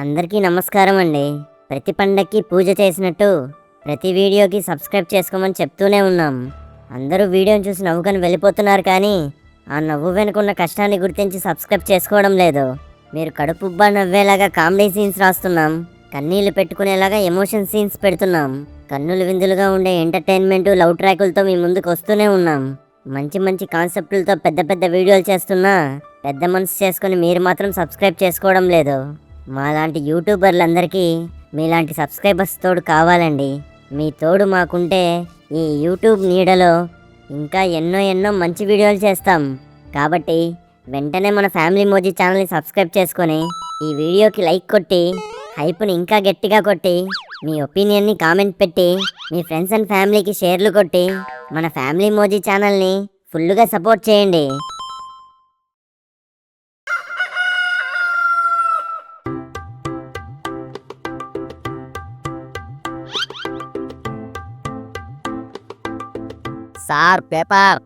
అందరికీ నమస్కారం అండి. ప్రతి పండక్కి పూజ చేసినట్టు ప్రతి వీడియోకి సబ్స్క్రైబ్ చేసుకోమని చెప్తూనే ఉన్నాం. అందరూ వీడియోని చూసి నవ్వుకొని వెళ్ళిపోతున్నారు, కానీ ఆ నవ్వు వెనుకున్న కష్టాన్ని గుర్తించి సబ్స్క్రైబ్ చేసుకోవడం లేదు. మీరు కడుపుబ్బా నవ్వేలాగా కామెడీ సీన్స్ రాస్తున్నాం, కన్నీళ్లు పెట్టుకునేలాగా ఎమోషన్ సీన్స్ పెడుతున్నాం, కన్నులు విందులుగా ఉండే ఎంటర్టైన్మెంట్ లవ్ ట్రాకులతో మీ ముందుకు వస్తూనే ఉన్నాం. మంచి మంచి కాన్సెప్టులతో పెద్ద పెద్ద వీడియోలు చేస్తున్నా పెద్ద మనసు చేసుకొని మీరు మాత్రం సబ్స్క్రైబ్ చేసుకోవడం లేదు. మాలాంటి యూట్యూబర్లందరికీ మీలాంటి సబ్స్క్రైబర్స్ తోడు కావాలండి. మీ తోడు మాకుంటే ఈ యూట్యూబ్ నీడలో ఇంకా ఎన్నో ఎన్నో మంచి వీడియోలు చేస్తాం. కాబట్టి వెంటనే మన ఫ్యామిలీ మోజీ ఛానల్ని సబ్స్క్రైబ్ చేసుకొని ఈ వీడియోకి లైక్ కొట్టి హైప్ని ఇంకా గట్టిగా కొట్టి మీ ఒపీనియన్ని కామెంట్ పెట్టి మీ ఫ్రెండ్స్ అండ్ ఫ్యామిలీకి షేర్లు కొట్టి మన ఫ్యామిలీ మోజీ ఛానల్ని ఫుల్గా సపోర్ట్ చేయండి. Sir paper.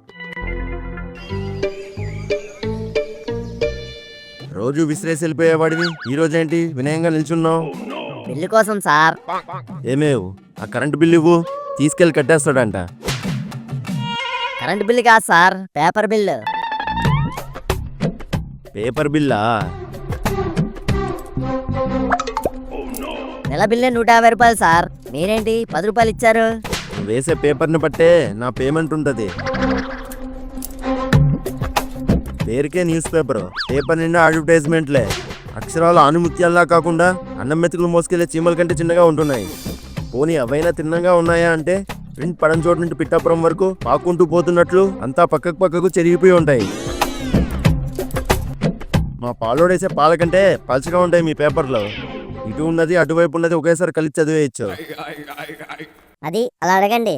రోజు విసిరేసి వెళ్ళిపోయేవాడివి, ఈ రోజేంటి వినయంగా నిల్చున్నావు? బిల్లు కోసం సార్. ఏమేవు ఆ కరెంటు బిల్లు ఇవ్వు, తీసుకెళ్ళి కట్టేస్తాడంట. కరెంట్ బిల్లు కాదు సార్, పేపర్ బిల్లు. పేపర్ బిల్లా? నెల బిల్లే 150 రూపాయలు సార్. మీరేంటి 10 రూపాయలు ఇచ్చారు? వేసే పేపర్ని బట్టే నా పేమెంట్ ఉంటుంది. పేరుకే న్యూస్ పేపర్, పేపర్ నిండా అడ్వర్టైజ్మెంట్లే. అక్షరాలు ఆనుముత్యాల్లా కాకుండా అన్నం మెతుకులు మోసుకెళ్లే చీమల కంటే చిన్నగా ఉంటున్నాయి. పోనీ అవైనా తిన్నగా ఉన్నాయా అంటే ప్రింట్ పడం చోటు నుండి పిట్టాపురం వరకు పాకుంటూ పోతున్నట్లు అంతా పక్కకు చెరిగిపోయి ఉంటాయి. మా పాలోడేసే పాల కంటే పలచగా ఉంటాయి మీ పేపర్లో. ఇటు ఉన్నది అటువైపు ఉన్నది ఒకేసారి కలిసి చదివేయచ్చు. అది అలా అడగండి.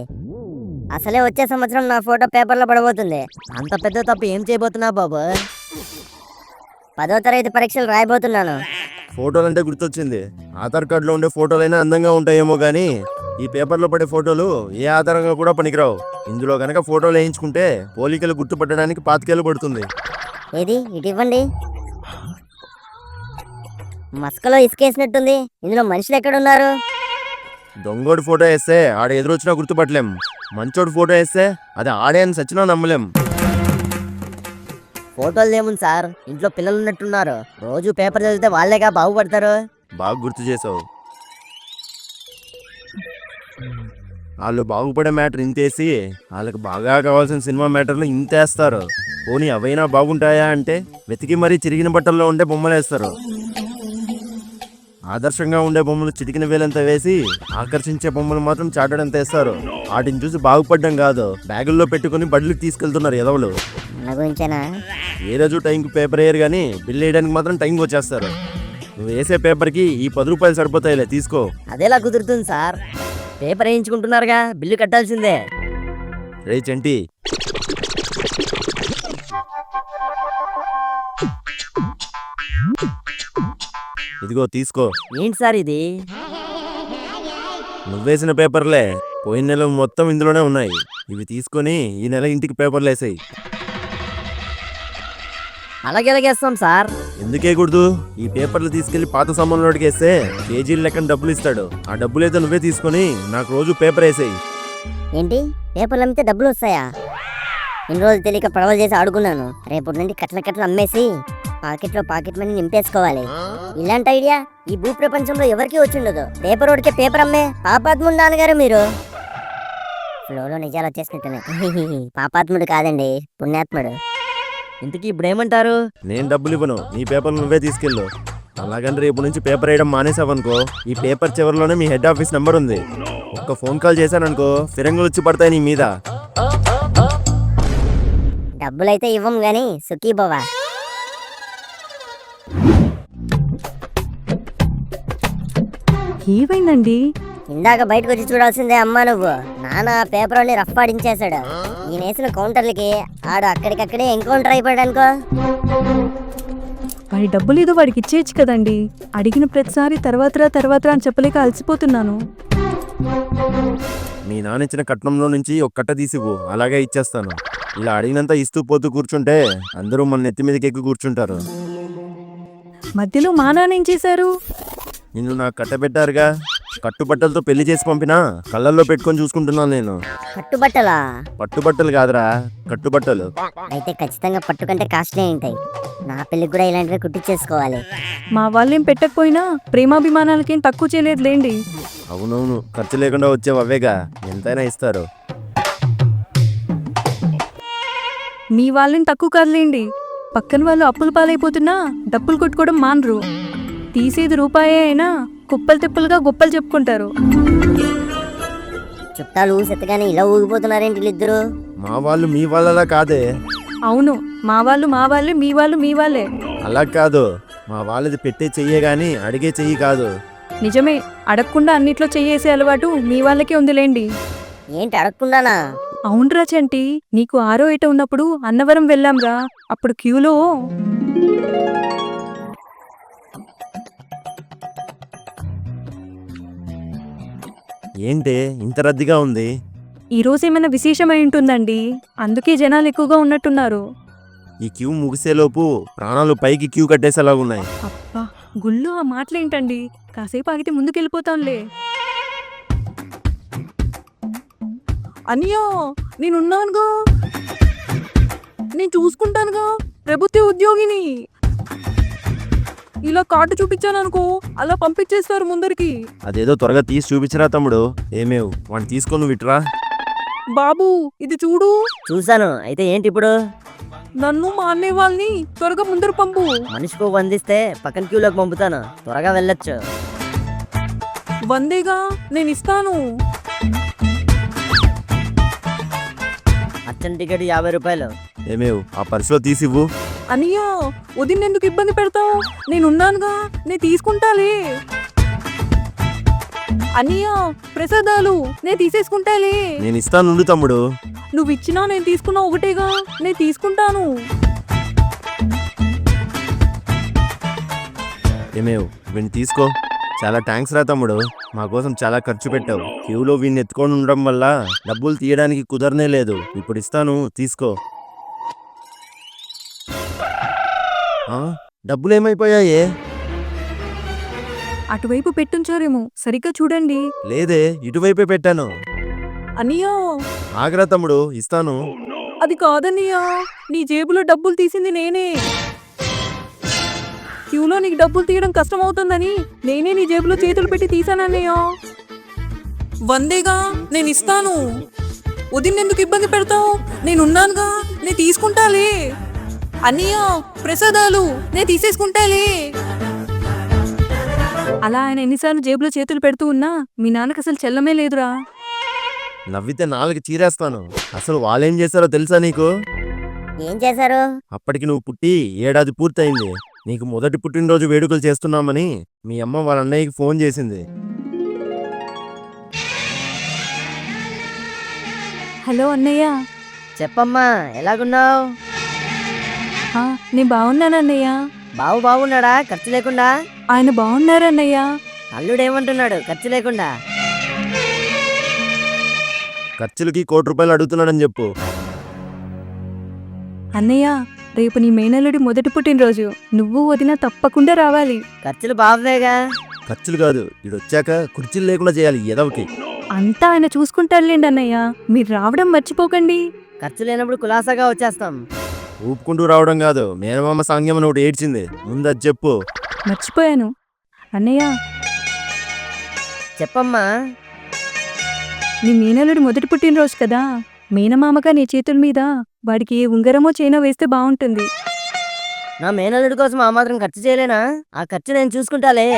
అసలే వచ్చే సంవత్సరం నా ఫోటో పేపర్లో పడబోతుంది. అంత పెద్ద తప్పు ఏం చేయబోతున్నా బాబు? 10వ తరగతి పరీక్షలు రాయబోతున్నాను. ఫోటోలు అంటే గుర్తొచ్చింది. ఆధార్ కార్డులో ఉండే ఫోటోలైనా అందంగా ఉంటాయేమో కానీ ఈ పేపర్లో పడే ఫోటోలు ఏ ఆధారంగా కూడా పనికిరావు. ఇందులో కనుక ఫోటోలు వేయించుకుంటే పోలికలు గుర్తుపట్టడానికి 5 ఏళ్ళు పడుతుంది. ఏది ఇటు ఇవ్వండి. మస్కలో ఇసుకేసినట్టుంది. ఇందులో మనుషులు ఎక్కడున్నారు? దొంగోడి ఫోటో వేస్తే ఆడ ఎదురొచ్చినా గుర్తుపట్టలేం. మంచోడి ఫోటో వేస్తే అది ఆడే అని సచ్చినా నమ్మలేం. ఫోటోలు ఏముంది సార్, ఇంట్లో పిల్లలు ఉన్నట్టున్నారు. రోజు పేపర్ చదివితే వాళ్ళేగా బాగుపడతారు. బాగా గుర్తు చేసావు. వాళ్ళు బాగుపడే మ్యాటర్ ఇంతేసి వాళ్ళకి బాగా కావాల్సిన సినిమా మ్యాటర్లు ఇంతేస్తారు. పోనీ అవైనా బాగుంటాయా అంటే వెతికి మరీ చిరిగిన బట్టల్లో ఉండే బొమ్మలు వేస్తారు. ఆదర్శంగా ఉండే బొమ్మలు చిటికిన వేలంతా వేసి ఆకర్షించే బొమ్మలు మాత్రం చాటడంత వేస్తారు. వాటిని చూసి బాగుపడ్డం కాదు, బ్యాగుల్లో పెట్టుకుని బడులకు తీసుకెళ్తున్నారు ఎదవలు. ఏ రోజు టైంకి పేపర్ వేయరు కానీ బిల్లు వేయడానికి మాత్రం టైంకి వచ్చేస్తారు. నువ్వు వేసే పేపర్కి ఈ 10 రూపాయలు సరిపోతాయిలే, తీసుకో. అదేలా కుదురుతుంది సార్? పేపర్ వేయించుకుంటున్నారుగా, బిల్లు కట్టాల్సిందే. రే చంటి, ఇదిగో తీసుకో. ఏంటి సార్ ఇది? నువ్వేసిన పేపర్లే. పోయిన నెల మొత్తం ఇందులోనే ఉన్నాయి. ఇవి తీసుకొని ఈ నెల ఇంటికి పేపర్లు వేసాయి. అలాగేస్తాం సార్. ఎందుకేకూడదు? ఈ పేపర్లు తీసుకెళ్లి పాత సామాన్లోకి వేస్తే కేజీల లెక్కన డబ్బులు ఇస్తాడు. ఆ డబ్బులు అయితే నువ్వే తీసుకొని నాకు రోజు పేపర్ వేసాయి. ఏంటి, పేపర్లు అమ్మితే డబ్బులు వస్తాయా? ఇన్ని రోజులు తెలియక పడవలు చేసి ఆడుకున్నాను. రేపటి నుండి కట్ల అమ్మేసి పాకెట్ మనీ నింపేసుకోవాలి. ఇలాంటి ఐడియా ఈ భూ ప్రపంచంలో ఎవరికి వచ్చిండదు. పేపర్ ఓడికే పేపర్ అమ్మే పాపాత్ముడు నాన్నగారు మీరు. ఫ్లోలో నిజాలు వచ్చేసినట్టున్నాయి. పాపాత్ముడు కాదండి, పుణ్యాత్ముడు. ఇంతకీ ఇప్పుడు ఏమంటారు? నేను డబ్బులు ఇవ్వను, నీ పేపర్లు నువ్వే తీసుకెళ్ళు. అలాగని రేపు నుంచి పేపర్ వేయడం మానేసావనుకో, ఈ పేపర్ చివరిలోనే మీ హెడ్ ఆఫీస్ నెంబర్ ఉంది. ఒక్క ఫోన్ కాల్ చేశాననుకో ఫిరంగులు వచ్చి పడతాయి నీ మీద. డబ్బులైతే ఇవ్వం గాని సుఖీ బావా. ఏమైందండి? ఇందాక బయటకు వచ్చి చూడాల్సిందే అమ్మా నువ్వు. నాన్న పేపర్ అని రఫ్ ఆడించేశాడు. ఈయన వేసిన కౌంటర్లకి ఆడు అక్కడికక్కడే ఎన్కౌంటర్ అయిపోయాడు అనుకో. వాడి డబ్బులు ఏదో వాడికి ఇచ్చేయచ్చు కదండి. అడిగిన ప్రతిసారి తర్వాత అని చెప్పలేక అలసిపోతున్నాను. మీ నాన్న ఇచ్చిన కట్నంలో నుంచి ఒక కట్ట తీసివ్వు, అలాగే ఇచ్చేస్తాను. ఇలా అడిగినంత ఇస్తూ పోతూ కూర్చుంటే అందరూ మన నెత్తి మీదకి ఎక్కి కూర్చుంటారు. మధ్యలో మా నాన్న ఏం చేశారు? నిన్ను నాకు కట్టబెట్టారుగా, కట్టుబట్టలతో పెళ్లి చేసి పంపినా కళ్ళల్లో పెట్టుకొని చూసుకుంటున్నాను నేను. కట్టుబట్టలా? పట్టుబట్టలు కాదురా, కట్టుబట్టలు. అయితే ఖచ్చితంగా పట్టు కంటే కాస్ట్లీ ఉంటాయి. నా పెళ్ళికి కూడా ఇలాంటివి కుట్టించేసుకోవాలి. మా వాళ్ళేం పెట్టకపోయినా ప్రేమాభిమానాలకేం తక్కువ చేయలేదులేండి. అవునవును, ఖర్చు లేకుండా వచ్చేవి అవేగా, ఎంతైనా ఇస్తారు. మీ వాళ్ళని తక్కువ కాదులేండి. పక్కన వాళ్ళు అప్పుల పాలైపోతున్నా డబ్బులు కొట్టుకోవడం మానరు. తీసేది రూపాయే అయినా కుప్పలు తిప్పలుగా గొప్పలు చెప్పుకుంటారు. చుట్టాలు ఊసెత్తగానే ఇలా ఊగిపోతున్నారేంటి వీళ్ళిద్దరు? మా వాళ్ళు మీ వాళ్ళలా కాదే. అవును, మా వాళ్ళు మా వాళ్ళే, మీ వాళ్ళు మీ వాళ్ళే. అలా కాదు, మా వాళ్ళది పెట్టే చెయ్యే గాని అడిగే చెయ్యి కాదు. నిజమే, అడగకుండా అన్నిట్లో చెయ్యేసే అలవాటు మీ వాళ్ళకే ఉందిలేండి. ఏంటి అడగకుండానా? అవునరా చంటి, నీకు 6వ ఏట ఉన్నప్పుడు అన్నవరం వెళ్ళాంరా. అప్పుడు క్యూలో ఏంటే ఇంత రద్దీగా ఉంది? ఈరోజు ఏమైనా విశేషమై ఉంటుందండి, అందుకే జనాలు ఎక్కువగా ఉన్నట్టున్నారు. ఈ క్యూ ముగిసేలోపు ప్రాణాలు పైకి క్యూ కట్టేసేలా ఉన్నాయి. అబ్బా, గుళ్ళు ఆ మాటలేంటండి, కాసేపు ఆగితే ముందుకెళ్ళిపోతాంలే. అనియో, నేనున్నానుగా, నేను చూసుకుంటానుగా, ప్రభుత్వ ఉద్యోగిని. ఇలా కార్డు చూపించాననుకో అలా పంపించేస్తారు ముందరికి. అదేదో త్వరగా తీసి చూపించరా తమ్ముడు. ఏమేవ్ వాడిని తీసుకొని నువ్వు ఇట్రా. బాబు, ఇది చూడు. చూసాను. అయితే ఏంటి ఇప్పుడు? నన్ను మా అన్నయ్య వాళ్ళని త్వరగా ముందర పంపు. మనిషికి వందిస్తే పక్కన క్యూలోకి పంపుతాను, త్వరగా వెళ్ళొచ్చు. వందేగా, నేను ఇస్తాను. అచ్చన్ టికెట్ 50 రూపాయలు. ఏమేవ్ ఆ పర్సులో తీసివ్వు. అనియా, వదిన ఎందుకు ఇబ్బంది పెడతావు? నేనున్నానుగా, నేను తీసుకుంటాలే. అనియా, ప్రసాదాలు నేను తీసేసుకుంటాలే. నేను ఇస్తాను తమ్ముడు. నువ్వు ఇచ్చినా నేను తీసుకున్నా ఒకటేగా, నేను తీసుకుంటాను. ఏమేవ్ వీడిని తీసుకో. చాలా థ్యాంక్స్ రా తమ్ముడు, మా కోసం చాలా ఖర్చు పెట్టావు. క్యూలో వీడిని ఎత్తుకొని ఉండడం వల్ల డబ్బులు తీయడానికి కుదరనే లేదు. ఇప్పుడు ఇస్తాను, తీసుకో. డబ్బులు ఏమైపోయాయే? అటువైపు పెట్టుంచారేమో, సరిగ్గా చూడండి. లేదే, ఇటువైపే పెట్టాను. అనియా, ఆగ్రా తమ్ముడు, ఇస్తాను. అది కాదనియా, నీ జేబులో డబ్బులు తీసింది నేనే. క్యూలో నీకు డబ్బులు తీయడం కష్టం అవుతుందని నేనే నీ జేబులో చేతులు పెట్టి తీసానన్నయ్యా. వందేగా, నేను ఇస్తాను. వదిన ఎందుకు ఇబ్బంది పెడతావు? నేనున్నానుగా, నేను తీసుకుంటాలే. అన్నయ్య, ప్రసాదాలు నేను తీసేసుకుంటాలే. అలా ఆయన ఎన్నిసార్లు జేబులో చేతులు పెడుతూ ఉన్నా మీ నాన్నకు అసలు చెల్లమే లేదురా. నవ్వితే నాలుగు చీరేస్తాను. అసలు వాళ్ళేం చేశారో తెలుసా నీకు? ఏం చేశారు? అప్పటికి నువ్వు పుట్టి 1 ఏడాది పూర్తయింది. నీకు మొదటి పుట్టినరోజు వేడుకలు చేస్తున్నామని మీ అమ్మ వాళ్ళ అన్నయ్యకి ఫోన్ చేసింది. హలో అన్నయ్య. చెప్పమ్మా, ఎలాగున్నావు? నేను బాగున్నానన్నయ్య. బాగున్నాడా ఖర్చు లేకుండా? ఆయన బాగున్నారన్నయ్య. అల్లుడేమంటున్నాడు ఖర్చు లేకుండా? ఖర్చులకి 1 కోటి రూపాయలు అడుగుతున్నాడని చెప్పు. అన్నయ్య, రేపు నీ మేనల్లుడి మొదటి పుట్టినరోజు, నువ్వు వదిన తప్పకుండా రావాలి. ఖర్చులు బావేగా. ఖర్చులు కాదు, ఇడొచ్చాక కుర్చీలు లేకుండా చేయాలి ఎదవకి. అంతా ఆయన చూసుకుంటారులేండి అన్నయ్య, మీరు రావడం మర్చిపోకండి. ఖర్చు లేనప్పుడు కులాసాగా వచ్చేస్తాం. ఊపుకుంటూ రావడం కాదు, మేనమామ సాంగ్యం అని ఒకటి ఏడ్చింది, ముందు అది చెప్పు. మర్చిపోయాను అన్నయ్య. చెప్పమ్మా. నీ మేనల్లుడి మొదటి పుట్టినరోజు కదా, మేనమామగా నీ చేతుల మీద వాడికి ఏ ఉంగరమో చైనో వేస్తే బాగుంటుంది. నా మేనల్లుడి కోసం ఆ మాత్రం ఖర్చు చేయలేనా? ఆ ఖర్చు నేను చూసుకుంటాలే.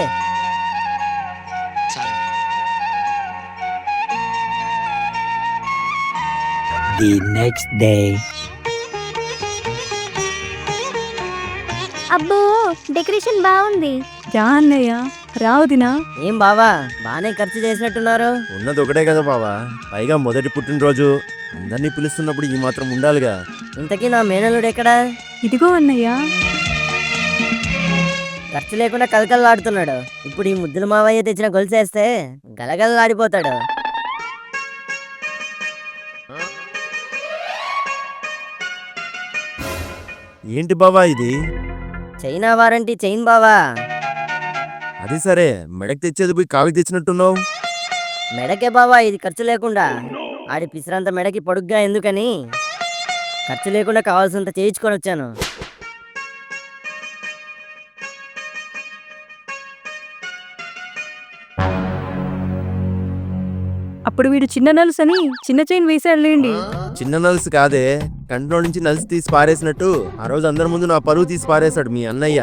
The next day. అబ్బో, డెకరేషన్ బాగుంది. రా అన్నయ్య, రా వదినా. ఏం బావా, బానే ఖర్చు చేసినట్టున్నారు. ఉన్నది ఒకటే కదా బావా, పైగా మొదటి పుట్టినరోజు, అందరినీ పిలుస్తున్నప్పుడు ఈ మాత్రం ఉండాలిగా. ఇంతకీ నా మేనల్లుడు ఎక్కడా? ఇదిగో అన్నయ్య. ఖర్చు లేకుండా కలకలలాడుతున్నాడు. ఇప్పుడు ఈ ముద్దుల మావయ్య తెచ్చిన గొలుసేస్తే గలగలలాడిపోతాడు. ఏంటి బావా ఇది? చైనా వారంటీ చైన్ బావా. అది సరే, మెడకి తెచ్చేది పోయి కావికి తెచ్చినట్టున్నావు. మెడకే బావా, ఇది ఖర్చు లేకుండా. ఆడి పిసరంత మెడకి పొడుగ్గా ఎందుకని ఖర్చు లేకుండా కావాల్సినంత చేయించుకొని వచ్చాను. అప్పుడు వీడు చిన్న నలుసు అని చిన్న చైన్ వేసాడులేండి. చిన్న నలుసు కాదే, కంట్లో నుంచి నలుసు తీసి పారేసినట్టు ఆ రోజు అందరి ముందు నా పరువు తీసి పారేశాడు మీ అన్నయ్య.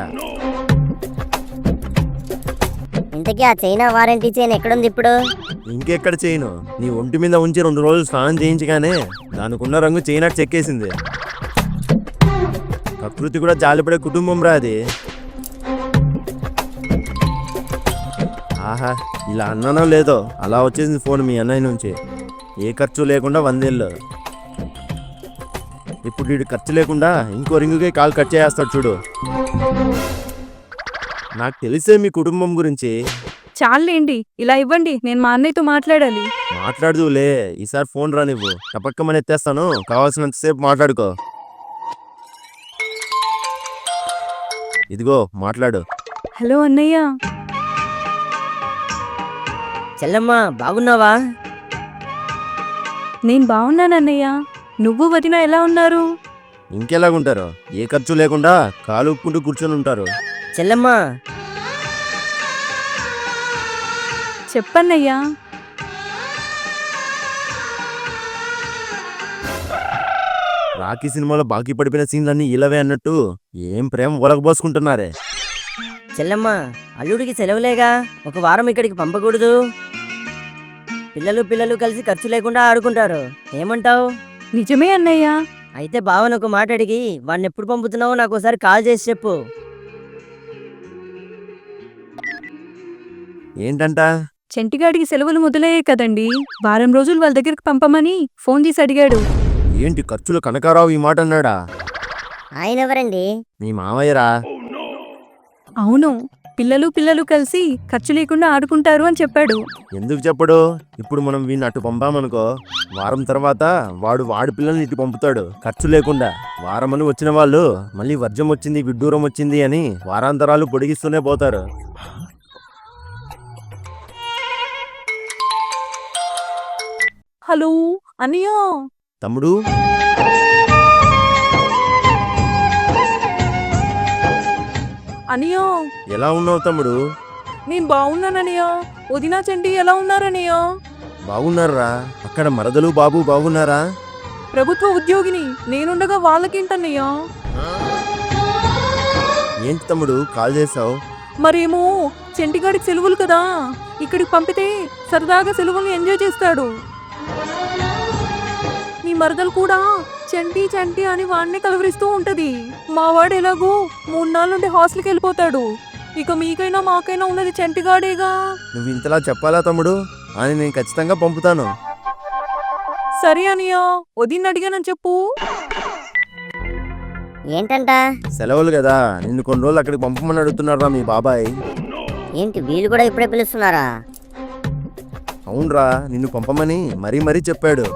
ఇంతకీ ఆ చైనా వారంటీ చైన్ ఎక్కడుంది ఇప్పుడు? ఇంకెక్కడ చేయను, నీ ఒంటి మీద ఉంచి 2 రోజులు స్నానం చేయించగానే దానికున్న రంగు చైనాట్ చెక్కేసింది. ప్రకృతి కూడా జాలిపడే కుటుంబం రా అది. ఆహా, ఇలా అన్నానో లేదో అలా వచ్చేసింది ఫోన్ మీ అన్నయ్య నుంచి. ఏ ఖర్చు లేకుండా 100 ఏళ్ళు. ఇప్పుడు వీడు ఖర్చు లేకుండా ఇంకో రింగుకే కాల్ కట్ చేస్తాడు చూడు. నాకు తెలిసే మీ కుటుంబం గురించి. చాలండి, ఇలా ఇవ్వండి, నేను మా అన్నయ్యతో మాట్లాడాలి. మాట్లాడుదులే, ఈసారి ఫోన్ రా నువ్వు. తప్పక్కమని ఎత్తేస్తాను, కావాల్సినంతసేపు మాట్లాడుకో. ఇదిగో మాట్లాడు. హలో అన్నయ్య. చెల్లమ్మ బాగున్నావా? నేను బాగున్నాను అన్నయ్య. నువ్వు వదిన ఎలా ఉన్నారు? ఇంకెలాగుంటారు, ఏ ఖర్చు లేకుండా కాలు ఉప్పుకుంటూ కూర్చొని ఉంటారు. చెల్లమ్మ చెప్పన్నయ్యా. రాఖీ సినిమాలో బాకీ పడిపోయిన సీన్లన్నీ ఇలవే అన్నట్టు ఏం ప్రేమ ఒలగబోసుకుంటున్నారే. చెల్లమ్మ, అల్లుడికి సెలవులేగా, ఒక వారం ఇక్కడికి పంపకూడదు? పిల్లలు కలిసి ఖర్చు లేకుండా ఆడుకుంటారు, ఏమంటావు? నిజమే అన్నయ్య. అయితే బావని ఒక మాట అడిగి వాడిని ఎప్పుడు పంపుతున్నావో నాకు ఒకసారి కాల్ చేసి చెప్పు. ఏంటంట? చెంటిగాడికి సెలవులు మొదలయ్యాయి కదండి, వారం రోజులు వాళ్ళ దగ్గరికి పంపమని ఫోన్ చేసి అడిగాడు. ఏంటి ఖర్చులు కనకారావు ఈ మాట అన్నాడా? ఆయన ఎవరండి? మీ మామయ్యరా? అవును, పిల్లలు కలిసి ఖర్చు లేకుండా ఆడుకుంటారు అని చెప్పాడు. ఎందుకు చెప్పడు? ఇప్పుడు మనం వీడిని అటు పంపామనుకో, వారం తర్వాత వాడి పిల్లల్ని ఇటు పంపుతాడు ఖర్చు లేకుండా. వారమని వచ్చిన వాళ్ళు మళ్ళీ వర్జం వచ్చింది, విడ్డూరం వచ్చింది అని వారాంతరాలు పొడిగిస్తూనే పోతారు. హలో అన్నయ్య. తమ్ముడు, అన్నయ్య, ఎలా ఉన్నావు తమ్ముడు? నేను బాగున్నానన్నయ్య. వదినా చంటి ఎలా ఉన్నారన్నయ్య? బాగున్నారా? అక్కడ మరదలు బాబు బాగున్నారా? ప్రభుత్వ ఉద్యోగిని నేనుండగా వాళ్ళకేంటన్నయ్య? ఏంటి తమ్ముడు కాల్ చేసావు? మరేమో చెంటిగాడికి సెలవులు కదా, ఇక్కడికి పంపితే సరదాగా సెలవుల్ని ఎంజాయ్ చేస్తాడు. నీ మరదలు కూడా చంటి చంటి అని వాడిని కలవరిస్తూ ఉంటది. మావాడు ఎలాగో 3 నాళ్ళ నుండి హాస్టల్కి వెళ్ళిపోతాడు. ఇక మీకైనా మాకైనా ఉన్నది చంటిగాడేగా. నువ్వు ఇంతలా చెప్పాలా తమ్ముడు? అని నేను ఖచ్చితంగా పంపుతాను. సరే అనియా, వదిన్ని అడిగానని చెప్పు. ఏంటంట? సెలవులు కదా, నిన్ను కొన్ని రోజులు అక్కడికి పంపమని అడుగుతున్నారా మీ బాబాయ్. ఏంటి వీళ్ళు కూడా ఇప్పుడే పిలుస్తున్నారా? అవునరా, నిన్ను పంపమని మరీ చెప్పాడు.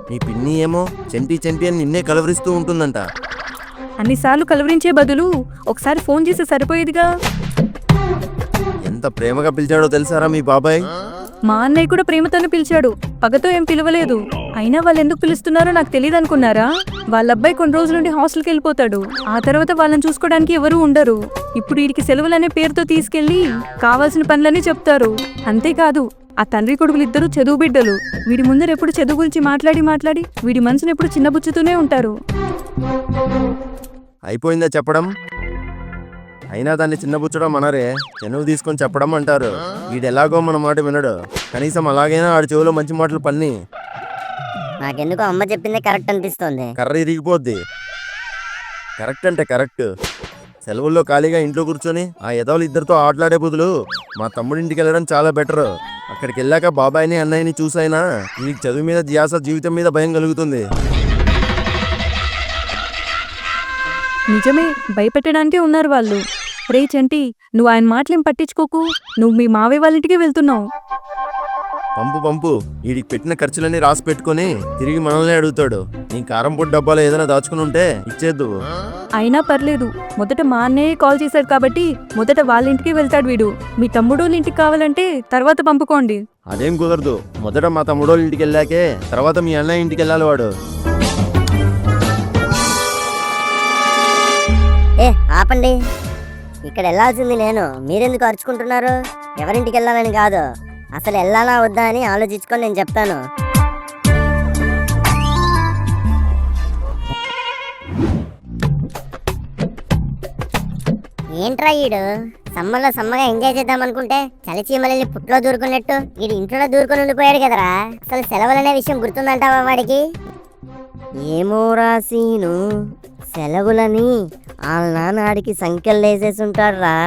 నీ పిన్ని ఏమో చెంటి చెంటి అని నిన్నే కలవరిస్తూ ఉంటుందంట. అన్నిసార్లు కలవరించే బదులు ఒకసారి ఫోన్ చేస్తే సరిపోయేదిగా. ఎంత ప్రేమగా పిలిచాడో తెలుసారా మీ బాబాయ్? మా అన్నయ్య కూడా ప్రేమతోనే పిలిచాడు, పగతో ఏం పిలవలేదు. అయినా వాళ్ళు ఎందుకు పిలుస్తున్నారో నాకు తెలియదు అనుకున్నారా? వాళ్ళ అబ్బాయి కొన్ని రోజుల నుండి హాస్టల్కి వెళ్ళిపోతాడు. ఆ తర్వాత వాళ్ళని చూసుకోవడానికి ఎవరూ ఉండరు. ఇప్పుడు వీడికి సెలవులనే పేరుతో తీసుకెళ్లి కావాల్సిన పనులన్నీ చెప్తారు. అంతేకాదు ఆ తండ్రి కొడుకులు ఇద్దరు చదువు బిడ్డలు. వీడి ముందర ఎప్పుడు చదువు గురించి మాట్లాడి వీడి మనసును ఎప్పుడు చిన్నబుచ్చుతూనే ఉంటారు. అయిపోయిందా చెప్పడం? అయినా దాన్ని చిన్నబుచ్చడం అనరే, చెనువు తీసుకొని చెప్పడం అంటారు. వీడెలాగో మన మాట వినడు. కనీసం అలాగైనా ఆడి చెవులో మంచి మాటలు పన్ని. నాకెందుకో అమ్మ చెప్పిందే కరెక్ట్ అనిపిస్తోంది. కర్ర ఇరిగిపోద్ది. కరెక్ట్ అంటే కరెక్ట్. సెలవుల్లో ఖాళీగా ఇంట్లో కూర్చొని ఆ ఎదవలు ఇద్దరితో ఆటలాడే బదులు మా తమ్ముడింటికి వెళ్ళడం చాలా బెటర్. అక్కడికి వెళ్ళాక బాబాయిని అన్నయ్యని చూసైనా నీకు చదువు మీద ధ్యాస, జీవితం మీద భయం కలుగుతుంది. నిజమే, భయపెట్టడానికే ఉన్నారు వాళ్ళు. రే చంటి, నువ్వు ఆయన మాటలేం పట్టించుకోకు. నువ్వు మీ మావయ్య వాళ్ళ ఇంటికి వెళ్తున్నావు. పంపు పంపు, వీడికి పెట్టిన ఖర్చులన్నీ రాసి పెట్టుకొని తిరిగి మనల్ని అడుగుతాడు. నీ కారం పొడి డబ్బాలో ఏదైనా దాచుకుని ఉంటే ఇచ్చేద్దు. అయినా పర్లేదు, మొదట మా అన్నయ్య కాల్ చేశాడు కాబట్టి మొదట వాళ్ళ ఇంటికి వెళ్తాడు వీడు. మీ తమ్ముడు వాళ్ళ ఇంటికి కావాలంటే తర్వాత పంపుకోండి. అదేం కుదరదు. మొదట మా తమ్ముడోళ్ళ ఇంటికి వెళ్ళాకే తర్వాత మీ అన్నయ్య ఇంటికి వెళ్ళాలి వాడు. ఏ ఆపండి, ఇక్కడ వెళ్ళాల్సింది నేను, మీరెందుకు అరుచుకుంటున్నారు? ఎవరింటికి వెళ్ళాలని కాదు, అసలు వెళ్ళాలా వద్దా అని ఆలోచించుకొని నేను చెప్తాను. ఏంట్రా ఈడు సమ్మర్లో సమ్మగా ఎంజాయ్ చేద్దాం అనుకుంటే చలిచీమలని పుట్లో దూరుకున్నట్టు వీడు ఇంట్లో దూరుకొని ఉండిపోయాడు కదరా. అసలు సెలవులనే విషయం గుర్తుందంటావా వాడికి? ఏమో రాసీను, సెలవులని వాళ్ళ నాన్న ఆడికి సంఖ్యలు వేసేసి ఉంటాడురా.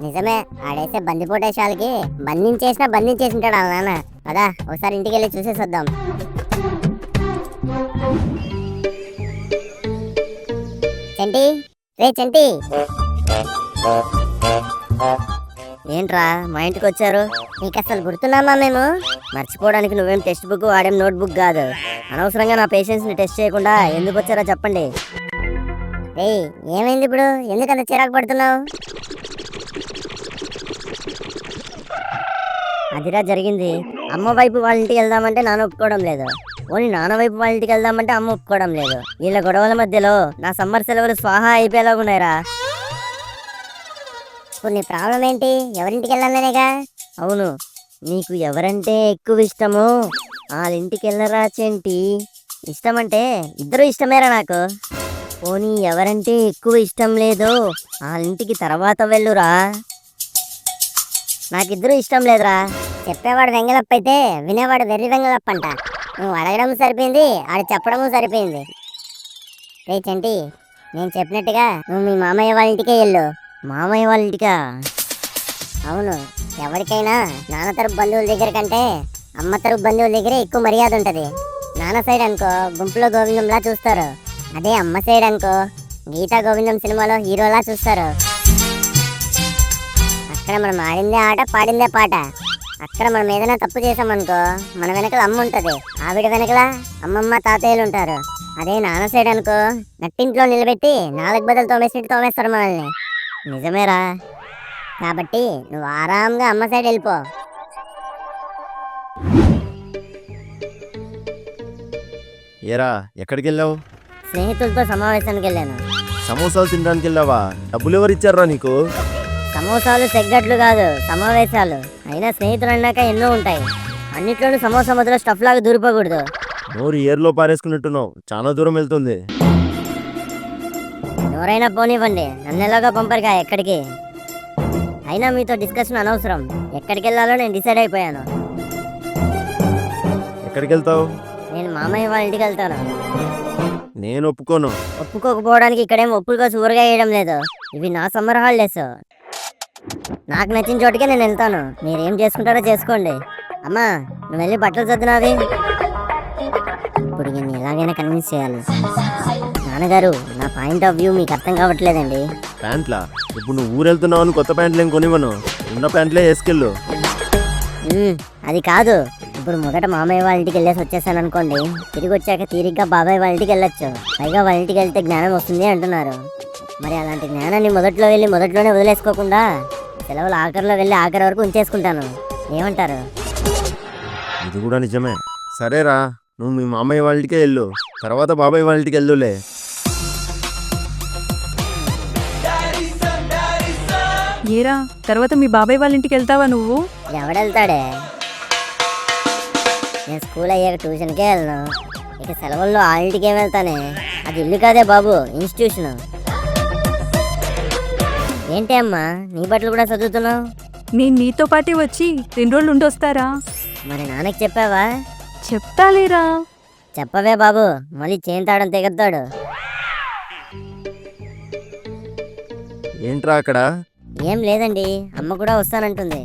నిజమే, ఆడేసే బందిపోటేశాలకి బంధించేసి ఉంటాడు వాళ్ళ నాన్న. కదా ఒకసారి ఇంటికి వెళ్ళి చూసేసొద్దాం. చంటి, రే చంటి. ఏంట్రా మా ఇంటికి వచ్చారు? నీకు అసలు గుర్తున్నామా మేము? మర్చిపోవడానికి నువ్వేం టెక్స్ట్ బుక్ వాడేం నోట్ బుక్ కాదు. అనవసరంగా నా పేషెన్స్ ని టెస్ట్ చేయకుండా ఎందుకు వచ్చారో చెప్పండి. రే ఏమైంది ఇప్పుడు? ఎందుకంత చిరాకు పడుతున్నావు? అదిరా జరిగింది. అమ్మ వైపు వాళ్ళ ఇంటికి వెళ్దామంటే నాన్న ఒప్పుకోవడం లేదు, ఓన్లీ నాన్న వైపు వాళ్ళ ఇంటికి వెళ్దామంటే అమ్మ ఒప్పుకోవడం లేదు. వీళ్ళ గొడవల మధ్యలో నా సమ్మర్ సెలవులు స్వాహా అయిపోయేలాగా ఉన్నాయిరా. ఇప్పుడు నీ ప్రాబ్లం ఏంటి? ఎవరింటికి వెళ్ళాలనేగా? అవును, నీకు ఎవరంటే ఎక్కువ ఇష్టమో వాళ్ళ ఇంటికి వెళ్ళరా చెంటి. ఇష్టం అంటే ఇద్దరు ఇష్టమేరా నాకు. పోనీ ఎవరంటే ఎక్కువ ఇష్టం లేదో వాళ్ళ ఇంటికి తర్వాత వెళ్ళురా. నాకిద్దరు ఇష్టం లేదురా. చెప్పేవాడు వెంగళప్ప అయితే వినేవాడు వెర్రి వెంగళప్ప అంట. నువ్వు అడగడం సరిపోయింది, ఆడు చెప్పడము సరిపోయింది. రే చంటి, నేను చెప్పినట్టుగా నువ్వు మీ మామయ్య వాళ్ళ ఇంటికే వెళ్ళు. మామయ్య వాళ్ళ ఇంటికా? అవును, ఎవరికైనా నాన్న తరపు బంధువుల దగ్గర కంటే అమ్మ తరపు బంధువుల దగ్గరే ఎక్కువ మర్యాద ఉంటుంది. నాన్న సైడ్ అనుకో గుంపులో గోవిందంలా చూస్తారు, అదే అమ్మ సైడ్ అనుకో గీతా గోవిందం సినిమాలో హీరోలా చూస్తారు. అక్కడ మనం ఆడిందే ఆట, పాడిందే పాట. అక్కడ మనం ఏదైనా తప్పు చేసామనుకో మన వెనకల అమ్మ ఉంటుంది, ఆవిడ వెనకల అమ్మమ్మ తాతయ్యలు ఉంటారు. అదే నాన్న సైడ్ అనుకో నట్టింట్లో నిలబెట్టి 4 బదులు తోమేసినట్టు తోమేస్తారు మనల్ని. నిజమేరా, కాబట్టి నువ్వు ఆరాంగా అమ్మ సైడ్ వెళ్ళిపో. ఏరా ఎక్కడికి వెళ్ళావు? స్నేహితులతో సమావేశానికి వెళ్ళాను. సమోసాలు తినడానికి వెళ్ళావా? డబ్బులు ఎవరు ఇచ్చారా నీకు? సమోసాలు సెగ్గట్లు కాదు, సమావేశాలు. అయినా స్నేహితులు అన్నాక ఎన్నో ఉంటాయి, అన్నిట్లోనూ సమోసా మధ్యలో స్టఫ్ లాగా దూరిపోకూడదు. నోరు ఏర్లో పారేసుకున్నట్టున్నావు, చాలా దూరం వెళ్తుంది. ఎవరైనా పోనివ్వండి, నన్ను ఎలాగో పంపరుగా ఎక్కడికి. అయినా మీతో డిస్కషన్ అనవసరం, ఎక్కడికి వెళ్ళాలో నేను డిసైడ్ అయిపోయాను. ఎక్కడికి వెళ్తావు? నేను మామయ్య వాళ్ళ ఇంటికి వెళ్తాను. నేను ఒప్పుకోను. ఒప్పుకోకపోవడానికి ఇక్కడేం ఒప్పుల కోసం ఊరగా వేయడం లేదు. ఇవి నా సమ్మర్ హాలిడేస్, నాకు నచ్చిన చోటుకే నేను వెళ్తాను. మీరేం చేసుకుంటారో చేసుకోండి. అమ్మా నువ్వు వెళ్ళి బట్టలు చదువునావి. ఇప్పుడు నేను ఎలాగైనా కన్విన్స్ చేయాలి. నాన్నగారు, నా పాయింట్ ఆఫ్ వ్యూ మీకు అర్థం కావట్లేదండి. ప్యాంట్లా? ఇప్పుడు నువ్వు ఊరు వెళ్తున్నావు అని కొత్త ప్యాంట్లు ఏం కొనివ్వను, ఉన్న ప్యాంట్లే వేసుకెళ్ళు. అది కాదు, ఇప్పుడు మొదట మామయ్య వాళ్ళ ఇంటికి వెళ్ళేసి వచ్చేసాను అనుకోండి, తిరిగి వచ్చాక తీరిగ్గా బాబాయ్ వాళ్ళ ఇంటికి వెళ్ళొచ్చు. పైగా వాళ్ళ ఇంటికి వెళ్తే జ్ఞానం వస్తుంది అంటున్నారు. మరి అలాంటి జ్ఞానాన్ని మొదట్లోనే వదిలేసుకోకుండా సెలవులు ఆఖరిలో వెళ్ళి ఆఖరి వరకు ఉంచేసుకుంటాను. ఏమంటారు? ఇది కూడా నిజమే. సరేరా, నువ్వు మీ మామయ్య వాళ్ళ ఇంటికే వెళ్ళు, తర్వాత బాబాయ్ వాళ్ళ ఇంటికి వెళ్దులే. ఏరా తర్వాత మీ బాబాయ్ వాళ్ళ ఇంటికి వెళ్తావా నువ్వు? ఎవడెళ్తాడే? నేను స్కూల్ అయ్యాక ట్యూషన్కే వెళ్ళను, ఇక సెలవుల్లో ఆ ఇంటికి ఏం వెళ్తానే? అది ఇల్లు కాదే బాబు, ఇన్స్టిట్యూషన్. ఏంటి అమ్మా నీ బట్టలు కూడా చదువుతున్నావు? నేను నీతో పాటే వచ్చి 2 రోజులు ఉండొస్తారా? మరి నాన్నకి చెప్పావా? చెప్తాలేరా. చెప్పవే బాబు, మళ్ళీ చేంతాడని తెగద్దాడు. ఏంట్రా అక్కడ? ఏం లేదండి, అమ్మ కూడా వస్తానంటుంది.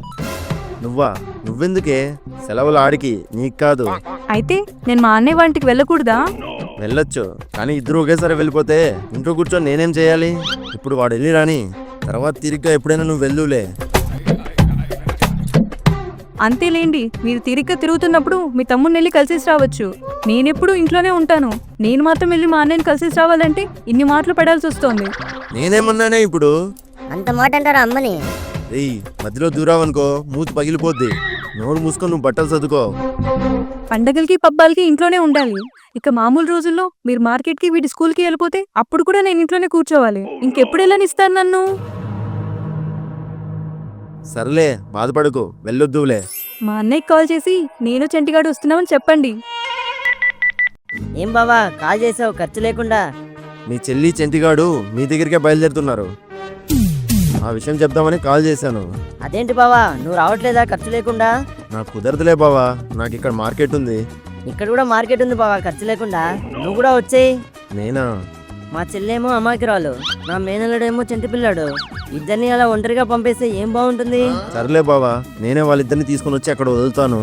నువ్వెందుకే? సెలవులు ఆడికి, నీకు కాదు. అయితే నేను మా అన్నయ్య వాళ్ళ ఇంటికి వెళ్ళకూడదా? వెళ్ళొచ్చు, కానీ ఇద్దరు ఒకేసారి వెళ్ళిపోతే ఇంట్లో కూర్చొని నేనేం చేయాలి? ఇప్పుడు వాడు వెళ్ళి రాని, తర్వాత తిరిగ్గా ఎప్పుడైనా నువ్వు వెళ్ళులే. అంతేలేండి, మీరు తిరిగ్గా తిరుగుతున్నప్పుడు మీ తమ్ముడిని వెళ్ళి కలిసేసి రావచ్చు. నేనెప్పుడు ఇంట్లోనే ఉంటాను. నేను మాత్రం వెళ్ళి మా అన్నయ్యని కలిసేసి రావాలంటే ఇన్ని మాటలు పడాల్సి వస్తోంది. నేనేమన్నానే ఇప్పుడు? అంత మాట అంటారా అమ్మని? రేయ్, మధ్యలో దూరావనుకో మూతి పగిలిపోద్ది. నోరు మూసుకొని నువ్వు బట్టలు చదువుకో. పండగలకి పబ్బాలకి ఇంట్లోనే ఉండాలి. ఇక మామూలు రోజుల్లో మీరు మార్కెట్కి వీటి స్కూల్కి వెళ్ళిపోతే అప్పుడు కూడా నేను ఇంట్లోనే కూర్చోవాలి. ఇంకెప్పుడు వెళ్ళనిస్తారు నన్ను? సర్లే, బాధపడకు, వెళ్ళొద్దులే. మా అన్నయ్యకి కాల్ చేసి నేను చంటిగాడు వస్తున్నామని చెప్పండి. ఏం బావా కాల్ చేసావు ఖర్చు లేకుండా? మీ చెల్లి చెంటిగాడు మీ దగ్గరికే బయలుదేరుతున్నారు. ఆ విషయం చెప్దామని కాల్ చేశాను. అదేంటి బావా నువ్వు రావట్లేదా ఖర్చు లేకుండా? నాకు కుదరదులే బావా, నాకు ఇక్కడ మార్కెట్ ఉంది. ఇక్కడ కూడా మార్కెట్ ఉంది బావా ఖర్చు లేకుండా. నువ్వు కూడా వచ్చేయి. నేనా? మా చెల్లేమో అమాయకురాలు, నా మేనల్లుడేమో చెంటిపిల్లాడు. ఇద్దరిని అలా ఒంటరిగా పంపేస్తే ఏం బాగుంటుంది? సర్లే బావా, నేనే వాళ్ళిద్దరిని తీసుకొని వచ్చి అక్కడ వదులుతాను.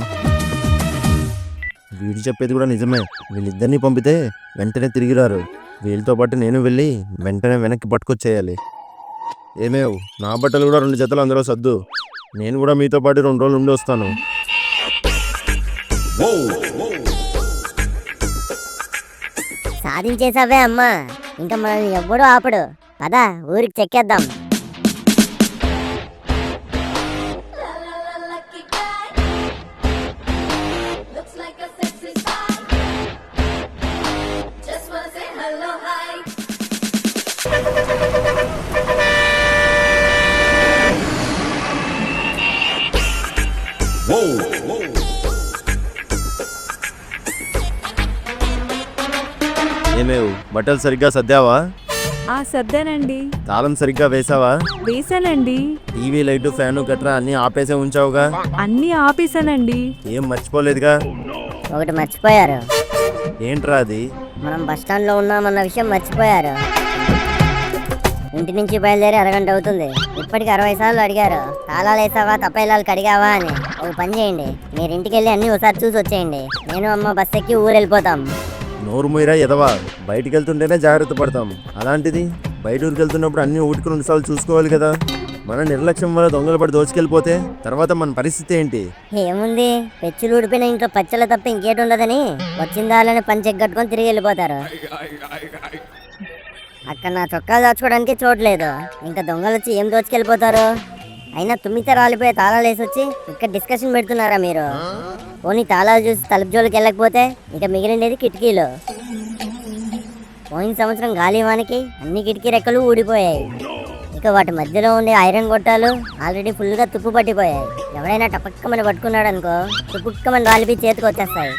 వీడు చెప్పేది కూడా నిజమే. వీళ్ళిద్దరిని పంపితే వెంటనే తిరిగిరారు. వీళ్ళతో పాటు నేను వెళ్ళి వెంటనే వెనక్కి పట్టుకొచ్చేయాలి. ఏమేవ్, నా బట్టలు కూడా 2 జతలు అందులో సర్దు. నేను కూడా మీతో పాటు 2 రోజులు ఉండి వస్తాను. సాధించేసావే అమ్మా, ఇంకా మనల్ని ఎవ్వడూ ఆపడు. పదా ఊరికి చెక్కేద్దాం. ఏమేవ్, బట్టలు సరిగ్గా సర్దావా? సర్దానండి. తాళం సరిగ్గా వేసావా? వేసానండి. టీవీ లైటు ఫ్యాను గట్రా అన్నీ ఆపేసే ఉంచావుగా? అన్నీ ఆపేసానండి. ఏం మర్చిపోలేదుగా? ఒకటి మర్చిపోయారు. ఏంట్రా అది? మనం బస్ స్టాండ్ లో ఉన్నామన్న విషయం మర్చిపోయారు. ఇంటి నుంచి బయలుదేరి అరగంట అవుతుంది. ఇప్పటికి 60 సార్లు అడిగారు తాళాలు వేసావా తప్పేలాలు కడిగావా అని. ఒక పని చేయండి, మీరు ఇంటికి వెళ్ళి అన్నీ ఒకసారి చూసి వచ్చేయండి. నేను అమ్మ బస్ ఎక్కి ఊరు వెళ్ళిపోతాం. నోరు మూయరా ఎదవా, బయటికి వెళ్తుంటేనే జాగ్రత్త పడతాం. అలాంటిది బయట ఊరికి వెళ్తున్నప్పుడు అన్ని 1కి 2 సార్లు చూసుకోవాలి కదా. మన నిర్లక్ష్యం వల్ల దొంగలు పడి దోచుకెళ్ళిపోతే తర్వాత మన పరిస్థితి ఏంటి? ఏముంది, పెచ్చులు ఊడిపోయిన ఇంట్లో పచ్చల తప్ప ఇంకేటి ఉండదని వచ్చిందాలని పని చెక్కట్టుకొని తిరిగి వెళ్ళిపోతారు. అక్కడ నా చొక్కాలు దాచుకోవడానికి చోట్లేదు, ఇంకా దొంగలు వచ్చి ఏం దోచుకెళ్ళిపోతారు? అయినా తుమ్మితే రాలిపోయే తాళాలు వేసి వచ్చి ఇక్కడ డిస్కషన్ పెడుతున్నారా మీరు? పోనీ తాళాలు చూసి తలుపు జోలికి వెళ్ళకపోతే ఇక మిగిలిండేది కిటికీలు. పోయిన సంవత్సరం గాలివానికి అన్ని కిటికీ రెక్కలు ఊడిపోయాయి. ఇక వాటి మధ్యలో ఉండే ఐరన్ గొట్టాలు ఆల్రెడీ ఫుల్గా తుప్పు పట్టిపోయాయి. ఎవరైనా టపక్కమని పట్టుకున్నాడు అనుకో, తుప్పుక్కమని రాలిపి చేతికి వచ్చేస్తాయి.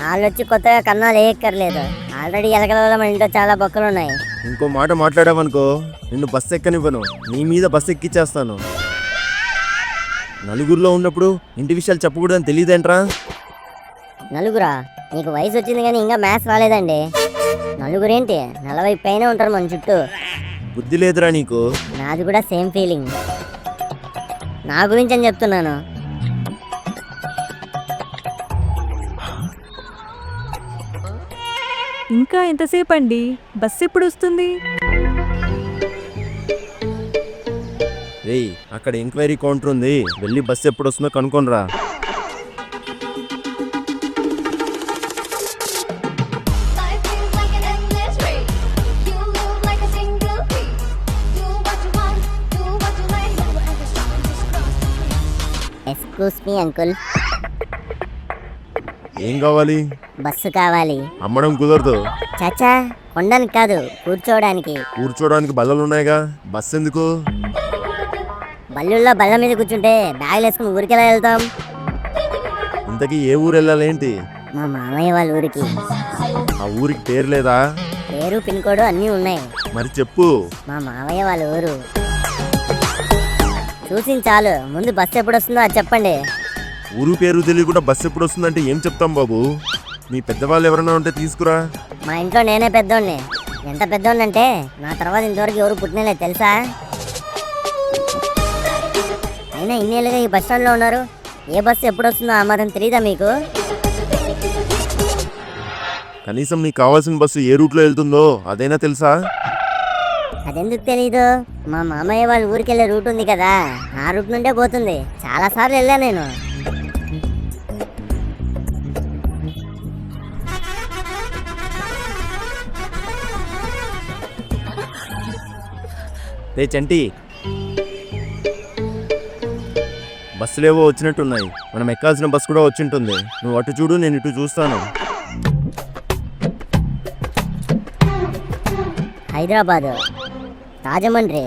వాళ్ళు వచ్చి కొత్తగా కన్నాలు వేయక్కర్లేదు, ఆల్రెడీ ఎలకల మన ఇంట్లో చాలా బొక్కలు ఉన్నాయి. ఇంకో మాట మాట్లాడావనుకో నిన్ను బస్సు ఎక్కనివ్వను, నీ మీద బస్సు ఎక్కిచ్చేస్తాను. నలుగురిలో ఉన్నప్పుడు ఇంటి విషయాలు చెప్పకూడదని తెలియదేంట్రా? నలుగురా? నీకు వయసు వచ్చింది కానీ ఇంకా మ్యాథ్స్ రాలేదండి. నలుగురేంటి, 40 పైన ఉంటారు మన చుట్టూ. బుద్ధి లేదురా నీకు? నాది కూడా సేమ్ ఫీలింగ్. నా గురించి అని చెప్తున్నాను. ఇంకా ఎంతసేపు అండి? బస్సు ఎప్పుడు వస్తుంది? రేయ్, అక్కడ ఎంక్వైరీ కౌంటర్ ఉంది, వెళ్ళి బస్సు ఎప్పుడు వస్తుందో కనుక్కోనరా. Excuse me uncle. ఏం కావాలి? బస్సు కావాలి. అమ్మడం కుదరదు. చాచా, కొనడానికి కాదు, కూర్చోవడానికి. కూర్చోడానికి బల్లలు ఉన్నాయిగా, బస్సు ఎందుకు? బల్లుల్లో బల్ల మీద కూర్చుంటే బ్యాగులు వేసుకుని ఊరికి ఎలా వెళ్తాం? ఇంతకీ ఏ ఊరు వెళ్ళాలేంటి? మా మామయ్య వాళ్ళ ఊరికి. ఆ ఊరికి పేరు లేదా? పేరు పిన్ కోడ్ అన్నీ ఉన్నాయి. మరి చెప్పు. మా మామయ్య వాళ్ళ ఊరు. చూసింది చాలు, ముందు బస్సు ఎప్పుడు వస్తుందో అది చెప్పండి. ఊరు పేరు తెలియకుండా బస్సు ఎప్పుడు వస్తుందంటే ఏం చెప్తాం బాబు? మీ పెద్దవాళ్ళు ఎవరైనా ఉంటే తీసుకురా. మా ఇంట్లో నేనే పెద్దోడిని. ఎంత పెద్దోడిని అంటే నా తర్వాత ఇంతవరకు ఎవరు పుట్టినలేదు తెలుసా? అయినా ఇన్నేళ్ళుగా ఈ బస్ స్టాండ్లో ఉన్నారు, ఏ బస్సు ఎప్పుడు వస్తుందో ఆ మాత్రం తెలియదా మీకు? కనీసం నీకు కావాల్సిన బస్సు ఏ రూట్లో వెళ్తుందో అదైనా తెలుసా? అదెందుకు తెలీదు? మా మామయ్య వాళ్ళ ఊరికి వెళ్ళే రూట్ ఉంది కదా, ఆ రూట్ నుండే పోతుంది. చాలా సార్లు వెళ్ళా నేను. రే చంటి, బస్సులేవో వచ్చినట్టున్నాయి. మనం ఎక్కాల్సిన బస్సు కూడా వచ్చింటుంది. నువ్వు అటు చూడు, నేను ఇటు చూస్తాను. హైదరాబాద్, రాజమండ్రి,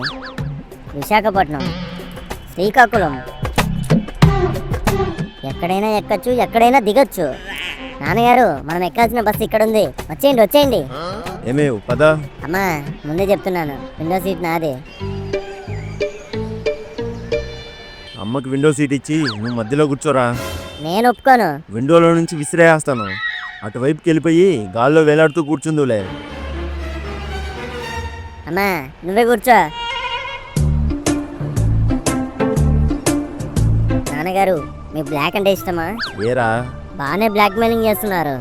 విశాఖపట్నం, శ్రీకాకుళం, ఎక్కడైనా ఎక్కచ్చు, ఎక్కడైనా దిగచ్చు. నాన్నగారు, మనం ఎక్కాల్సిన బస్సు ఇక్కడ ఉంది. వచ్చేయండి వచ్చేయండి. ఏమేవ్ పద. అమ్మా, ముందే చెప్తున్నాను, విండో సీట్ నాది. అమ్మకి విండో సీట్ ఇచ్చి నువ్వు మధ్యలో కూర్చోరా. నేను ఒప్పుకోను. విండోలో నుంచి విసిరేస్తాను. అటువైపుకి వెళ్ళిపోయి గాల్లో వేలాడుతూ కూర్చుందులే. అమ్మా, నువ్వే కూర్చో. నాన్నగారు, మీ బ్లాక్ అంటే ఇష్టమా? ఏరా, బాగానే బ్లాక్ మెయిలింగ్ చేస్తున్నారు.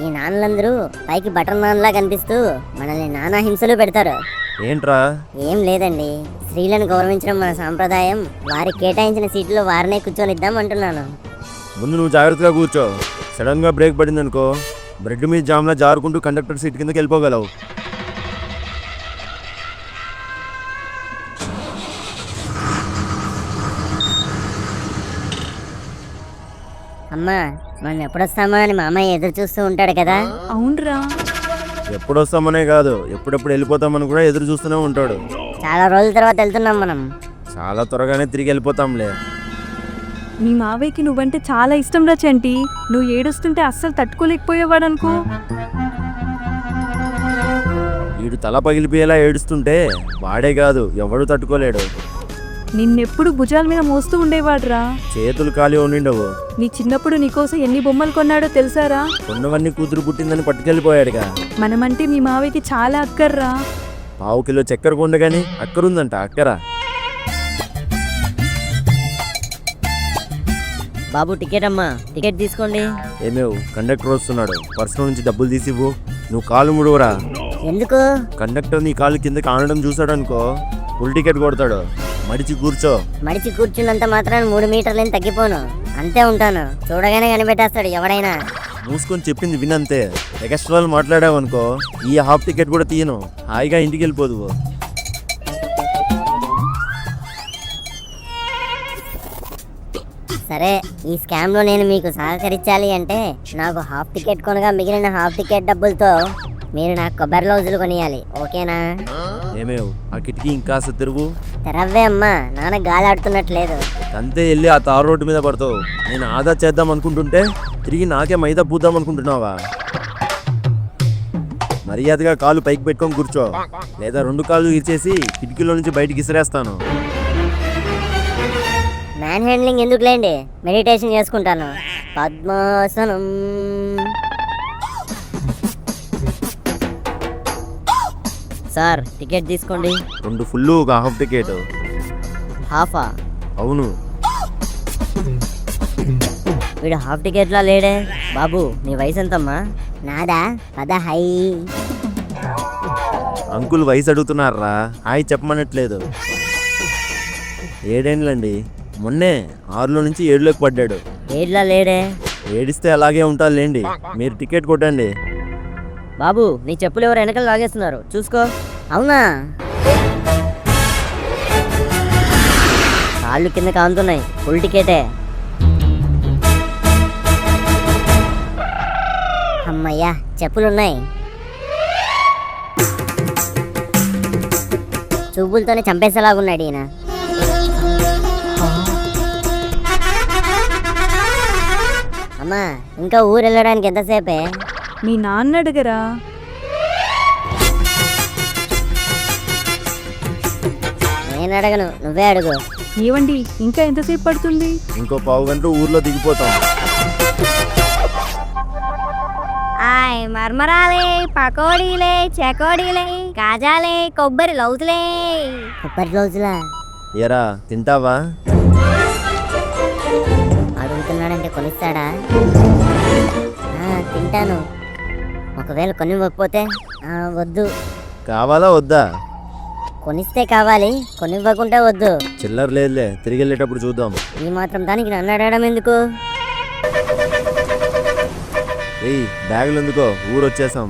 ఈ నాన్నలందరూ పైకి బటర్ నాన్లా కనిపిస్తూ మనల్ని నానా హింసలు పెడతారు. ఏంట్రా? ఏం లేదండి, స్త్రీలను గౌరవించడం మన సాంప్రదాయం. వారికి కేటాయించిన సీట్లో వారినే కూర్చొనిద్దాం అంటున్నాను. ముందు నువ్వు జాగ్రత్తగా కూర్చో. సడన్గా బ్రేక్ పడింది అనుకో, బ్రెడ్ మీద జామ్లా జారుకుంటూ కండక్టర్ సీట్ కిందకి వెళ్ళిపోగలవు. అమ్మా, మనం ఎప్పుడొస్తామా అని మా అమ్మాయి ఎదురు చూస్తూ ఉంటాడు కదా. అవునరా. ఎప్పుడు వస్తామనే కాదు, ఎప్పుడెప్పుడు వెళ్ళిపోతామని కూడా ఎదురు చూస్తూనే ఉంటాడు. చాలా రోజుల తర్వాత వెళ్తున్నాం మనం. చాలా త్వరగానే తిరిగి వెళ్ళిపోతాంలే. మీ మావయ్యకి నువ్వంటే చాలా ఇష్టం రా చంటి. నువ్వు ఏడుస్తుంటే అస్సలు తట్టుకోలేకపోయేవాడు అనుకో. వీడు తల పగిలిపోయేలా ఏడుస్తుంటే వాడే కాదు, ఎవడు తట్టుకోలేడు. నిన్నెప్పుడు భుజాల మీద మోస్తూ ఉండేవాడురా. చేతులు ఖాళీ ఉండిండవు. నీ చిన్నప్పుడు నీకోసం ఎన్ని బొమ్మలు కొన్నాడో తెలుసారా? కొన్నవన్నీ కూతురు పుట్టిందని పట్టుకెళ్ళిపోయాడుగా. మనమంటే మీ మావయ్యకి చాలా అక్కర్రా. పావు కిలో చక్కెర కొండగాని అక్కరుందంట. అక్కర బాబు, టికెట్ అమ్మా, టికెట్ తీసుకోండి. ఏమేవ్, కండక్టర్ వస్తున్నాడు. పర్సు నుంచి డబ్బులు తీసివ్వు. నువ్వు కాలు ముడువురా. ఎందుకు? కండక్టర్ నీ కాలు కిందకి ఆనడం చూసాడనుకో, ఫుల్ టికెట్ కొడతాడు. మడిచి కూర్చో. మడిచి కూర్చున్నంత మాత్రాన్ని 3 మీటర్లని తగ్గిపోను, అంతే ఉంటాను. చూడగానే కనిపెట్టేస్తాడు ఎవడైనా. మూసుకొని చెప్పింది వినంతే. ఎక్స్ట్రాలు మాట్లాడావనుకో, ఈ హాఫ్ టికెట్ కూడా తీయను. హాయిగా ఇంటికి వెళ్ళిపోదు. సరే, ఈ స్కామ్లో నేను మీకు సహకరించాలి అంటే నాకు హాఫ్ టికెట్ కొనగా మిగిలిన హాఫ్ టికెట్ డబ్బులతో మీరు నాకు కొబ్బరి లౌజులు కొనియాలి, ఓకేనా? ఏమేవ్, ఆ కిటికీ ఇంకాస్త తిరుగు. తెరవ్వే అమ్మా, నాన్న గాలి ఆడుతున్నట్లేదు. అంతే వెళ్ళి ఆ తారు రోడ్డు మీద పడతావు. నేను ఆదా చేద్దాం అనుకుంటుంటే తిరిగి నాకే మైదా పూద్దాం అనుకుంటున్నావా? మర్యాదగా కాలు పైకి పెట్టుకొని కూర్చో, లేదా 2 కాళ్ళు ఇచ్చేసి కిటికీలో నుంచి బయటికి ఇసిరేస్తాను. మ్యాన్ హ్యాండ్లింగ్ ఎందుకులేండి, మెడిటేషన్ చేసుకుంటాను. పద్మాసనం. సార్, టికెట్ తీసుకోండి. 2 ఫుల్, ఒక హాఫ్ టికెట్. హాఫా? అవును. వీడు హాఫ్ టికెట్లా లేడే. బాబు, నీ వయసు ఎంతమ్మా? నాదా 16. అంకుల్ వయసు అడుగుతున్నారా, హాయ్ చెప్పమనట్లేదు. 7 ఏండ్లండి. మొన్నే 6లో నుంచి 7లోకి పడ్డాడు. 7లా లేడే. ఏడిస్తే అలాగే ఉంటారులేండి. మీరు టికెట్ కొట్టండి. బాబు, నీ చెప్పులు ఎవరు వెనకాల లాగేస్తున్నారు, చూసుకో. అవునా? కాళ్ళు కింద కాంతున్నాయి. ఫుల్ టికెటే. అమ్మయ్యా, చెప్పులున్నాయి. చూపులతోనే చంపేసేలాగున్నాడు ఈయన. అమ్మా, ఇంకా ఊరు వెళ్ళడానికి ఎంతసేపే? మీ నాన్న అడగరా. నేను అడగను, నువ్వే అడుగు. ఏవండి, ఇంకా ఎంతసేపు పడుతుంది? ఇంకో పావు గంట ఊర్లో దిగిపోతాం. ఆయ్ మర్మరాలే, పకోడీలే, చెకోడీలే, కాజాలే, కొబ్బరి లౌజులే. కొబ్బరి రోజులా? ఎరా, తింటావా? అడుగుతున్నాడంటే కొనిస్తాడా? తింటాను. ఒకవేళ కొనివ్వకపోతే? వద్దు. కావాలా వద్దా? కొనిస్తే కావాలి, కొనివ్వకుంటే వద్దు. చిల్లర లేదులే, తిరిగి వెళ్ళేటప్పుడు చూద్దాం. ఈ మాత్రం దానికి నన్ను అడగడం ఎందుకు? ఏయ్, బ్యాగులు ఎందుకో, ఊరు వచ్చేసాం.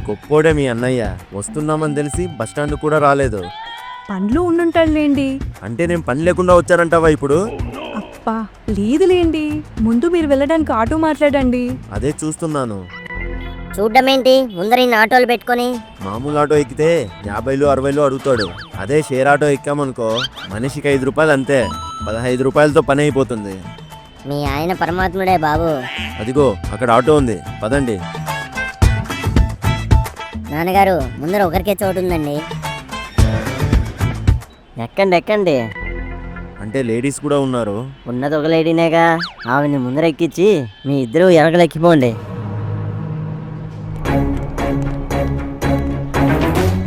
గొప్పోడే మీ అన్నయ్య. వస్తున్నామని తెలిసి బస్టాండ్ కూడా రాలేదు. పనిలో ఉండుంటాడులేండి. అంటే నేను పని లేకుండా వచ్చారంటావా ఇప్పుడు? అబ్బా లేదులేండి, ముందు మీరు వెళ్ళడానికి ఆటో మాట్లాడండి. అదే చూస్తున్నాను. చూడ్డమేంటి ముందర ఇన్ని ఆటోలు పెట్టుకొని? మామూలు ఆటో ఎక్కితే 50 60 అడుగుతాడు. అదే షేర్ ఆటో ఎక్కామనుకో మనిషికి 5 రూపాయలు, అంతే. 15 రూపాయలతో పని అయిపోతుంది. మీ ఆయన పరమాత్ముడే బాబు. అదిగో అక్కడ ఆటో ఉంది, పదండి. నాన్నగారు ముందర ఒకరికే చోటు ఉందండి. ఎక్కండి ఎక్కండి. అంటే లేడీస్ కూడా ఉన్నారు? ఉన్నది ఒక లేడీనేగా, ఆవిని ముందర ఎక్కించి మీ ఇద్దరు ఎరగలెక్కిపోండి.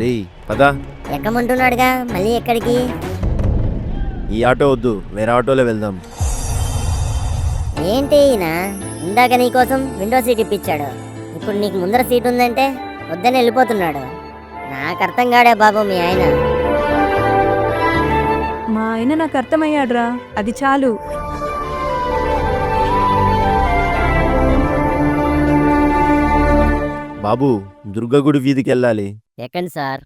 రేయ్ పదా. ఎక్కమంటున్నాడుగా, మళ్ళీ ఎక్కడికి? ఈ ఆటో వద్దు, వేరే ఆటోలో వెళ్దాం. ఏంటి ఈయన ఇందాక నీకోసం విండో సీట్ ఇప్పించాడు, ఇప్పుడు నీకు ముందర సీట్ ఉందంటే వద్దని వెళ్ళిపోతున్నాడు. నాకు అర్థం కాడే బాబు మీ ఆయన. మా ఆయన నాకు అర్థమయ్యాడ్రా, అది చాలు. బాబు దుర్గగుడి వీధికి వెళ్ళాలి. ఎక్కండి సార్.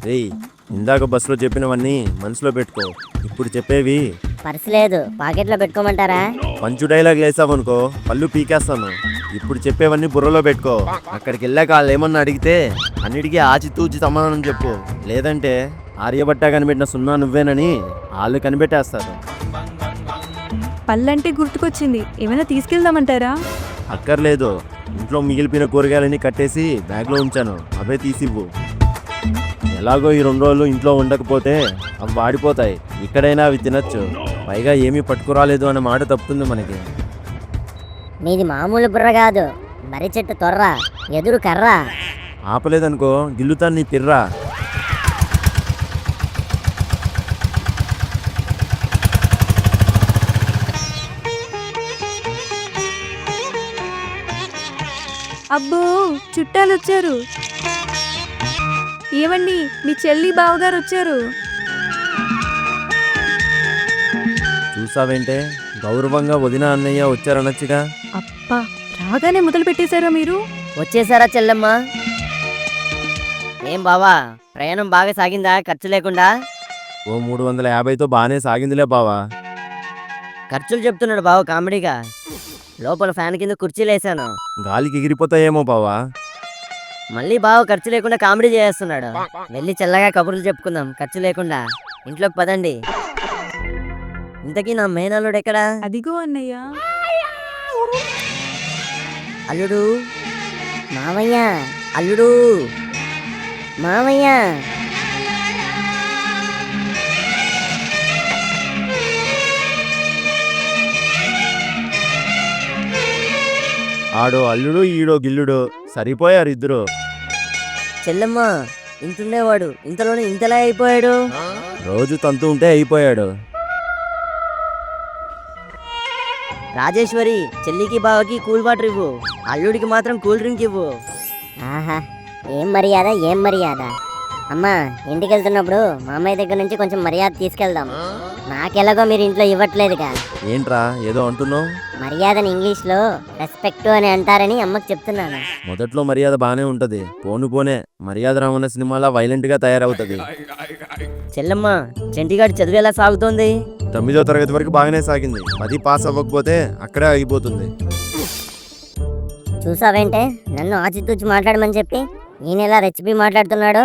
రేయ్ ఇందాక బస్సులో చెప్పినవన్నీ మనసులో పెట్టుకో. ఇప్పుడు చెప్పేవి పర్స్ లేదు, పాకెట్లో పెట్టుకోమంటారా? పంచు డైలాగ్ వేసావనుకో పళ్ళు పీకేస్తాను. ఇప్పుడు చెప్పేవన్నీ బుర్రలో పెట్టుకో. అక్కడికి వెళ్ళాక వాళ్ళు ఏమన్నా అడిగితే అన్నిటికీ ఆచితూచి సమాధానం చెప్పు. లేదంటే ఆర్యభట్ట కనిపెట్టిన సున్నా నువ్వేనని వాళ్ళు కనిపెట్టేస్తారు. పళ్ళంటే గుర్తుకొచ్చింది, ఏమైనా తీసుకెళ్దామంటారా? అక్కర్లేదు, ఇంట్లో మిగిలిపోయిన కూరగాయలన్నీ కట్టేసి బ్యాగ్లో ఉంచాను, అవే తీసివ్వు. ఎలాగో ఈ 2 రోజులు ఇంట్లో ఉండకపోతే అవి వాడిపోతాయి. ఇక్కడైనా అవి తినచ్చు. పైగా ఏమీ పట్టుకురాలేదు అనే మాట తప్పుతుంది మనకి. మీది మామూలు బుర్ర కాదు, మర్రి చెట్టు తొర్ర, ఎదురు కర్ర. ఆపలేదనుకో గిల్లుతాను నీ పిర్రా. అబ్బో చుట్టాలు వచ్చారు. ఏమండి, మీ చెల్లి బావగారు వచ్చారు. చూసావేంటే, గౌరవంగా వదిన అన్నయ్య వచ్చారనొచ్చుగా. అబ్బా రాగానే మొదలు పెట్టేశారా మీరు? వచ్చేసారా చెల్లమ్మ? ఏం బావా, ప్రయాణం బాగా సాగిందా ఖర్చు లేకుండా? ఓ 350తో బాగానే సాగిందిలే బావా. ఖర్చులు చెప్తున్నాడు బావ కామెడీగా. లోపల ఫ్యాన్ కింద కుర్చీలు వేసాను. గాలికి ఎగిరిపోతాయేమో బావా. మళ్ళీ బావ ఖర్చు లేకుండా కామెడీ చేస్తున్నాడు. వెళ్ళి చల్లగా కబుర్లు చెప్పుకుందాం ఖర్చు లేకుండా. ఇంట్లోకి పదండి. ఇంతకీ నా మేనల్లుడు ఎక్కడా? అదిగో అన్నయ్య. అల్లుడు, మామయ్య, అల్లుడు, మామయ్య. ఆడో అల్లుడు ఈడో గిల్లుడు, సరిపోయారు ఇద్దరు. చెల్లమ్మ ఇంతుండేవాడు ఇంతలోనే ఇంతలా అయిపోయాడు. రోజు తంతు ఉంటే అయిపోయాడు. రాజేశ్వరి, చెల్లికి బావకి కూల్ వాటర్ ఇవ్వు, అల్లుడికి మాత్రం కూల్ డ్రింక్ ఇవ్వు. ఆహా, ఏం మర్యాద, ఏం మర్యాద. అమ్మా, ఇంటికి వెళ్తున్నప్పుడు మామయ్య దగ్గర నుంచి కొంచెం మర్యాద తీసుకెళ్దాం. నాకెలాగో మీరు ఇంట్లో ఇవ్వట్లేదుగా. ఏంట్రా ఏదో అంటున్నావు? మర్యాదని ఇంగ్లీష్లో రెస్పెక్ట్ అని అంటారని అమ్మకి చెప్తున్నాను. మొదట్లో మర్యాద బానే ఉంటది, పోను పోనే మర్యాద రామన్న సినిమాలా వైలెంట్ గా తయారవుతుంది. చెల్లమ్మ, చంటిగాడు చదువు ఎలా సాగుతోంది? 9వ తరగతి వరకు బాగానే సాగింది. 10 పాస్ అవ్వకపోతే అక్కడే ఆగిపోతుంది. చూసావేంటే, నన్ను ఆచితూచి మాట్లాడమని చెప్పి ఈయన ఎలా రెసిపీ మాట్లాడుతున్నాడు.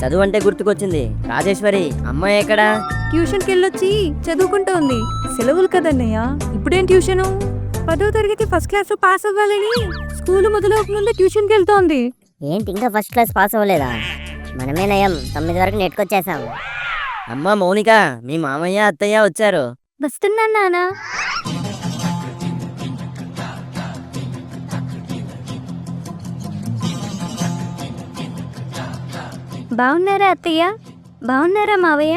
చదువు అంటే గుర్తుకొచ్చింది. రాజేశ్వరి అమ్మాయి ఎక్కడా? ట్యూషన్కి వెళ్ళొచ్చి చదువుకుంటోంది. సెలవులు కదన్నయ్య, ఇప్పుడేం ట్యూషను? 10వ తరగతి ఫస్ట్ క్లాస్ పాస్ అవ్వాలని స్కూల్ మొదలవక ముందే ట్యూషన్కి వెళ్తోంది. ఏంటి ఇంకా ఫస్ట్ క్లాస్ పాస్ అవ్వలేదా? మనమే నయం, 9 వరకు నెట్టుకొచ్చేసాం. అమ్మా మౌనిక, మీ మామయ్య అత్తయ్య వచ్చారు. వస్తున్నాను నానా. బాగున్నారా అత్తయ్య? బాగున్నారా మావయ్య?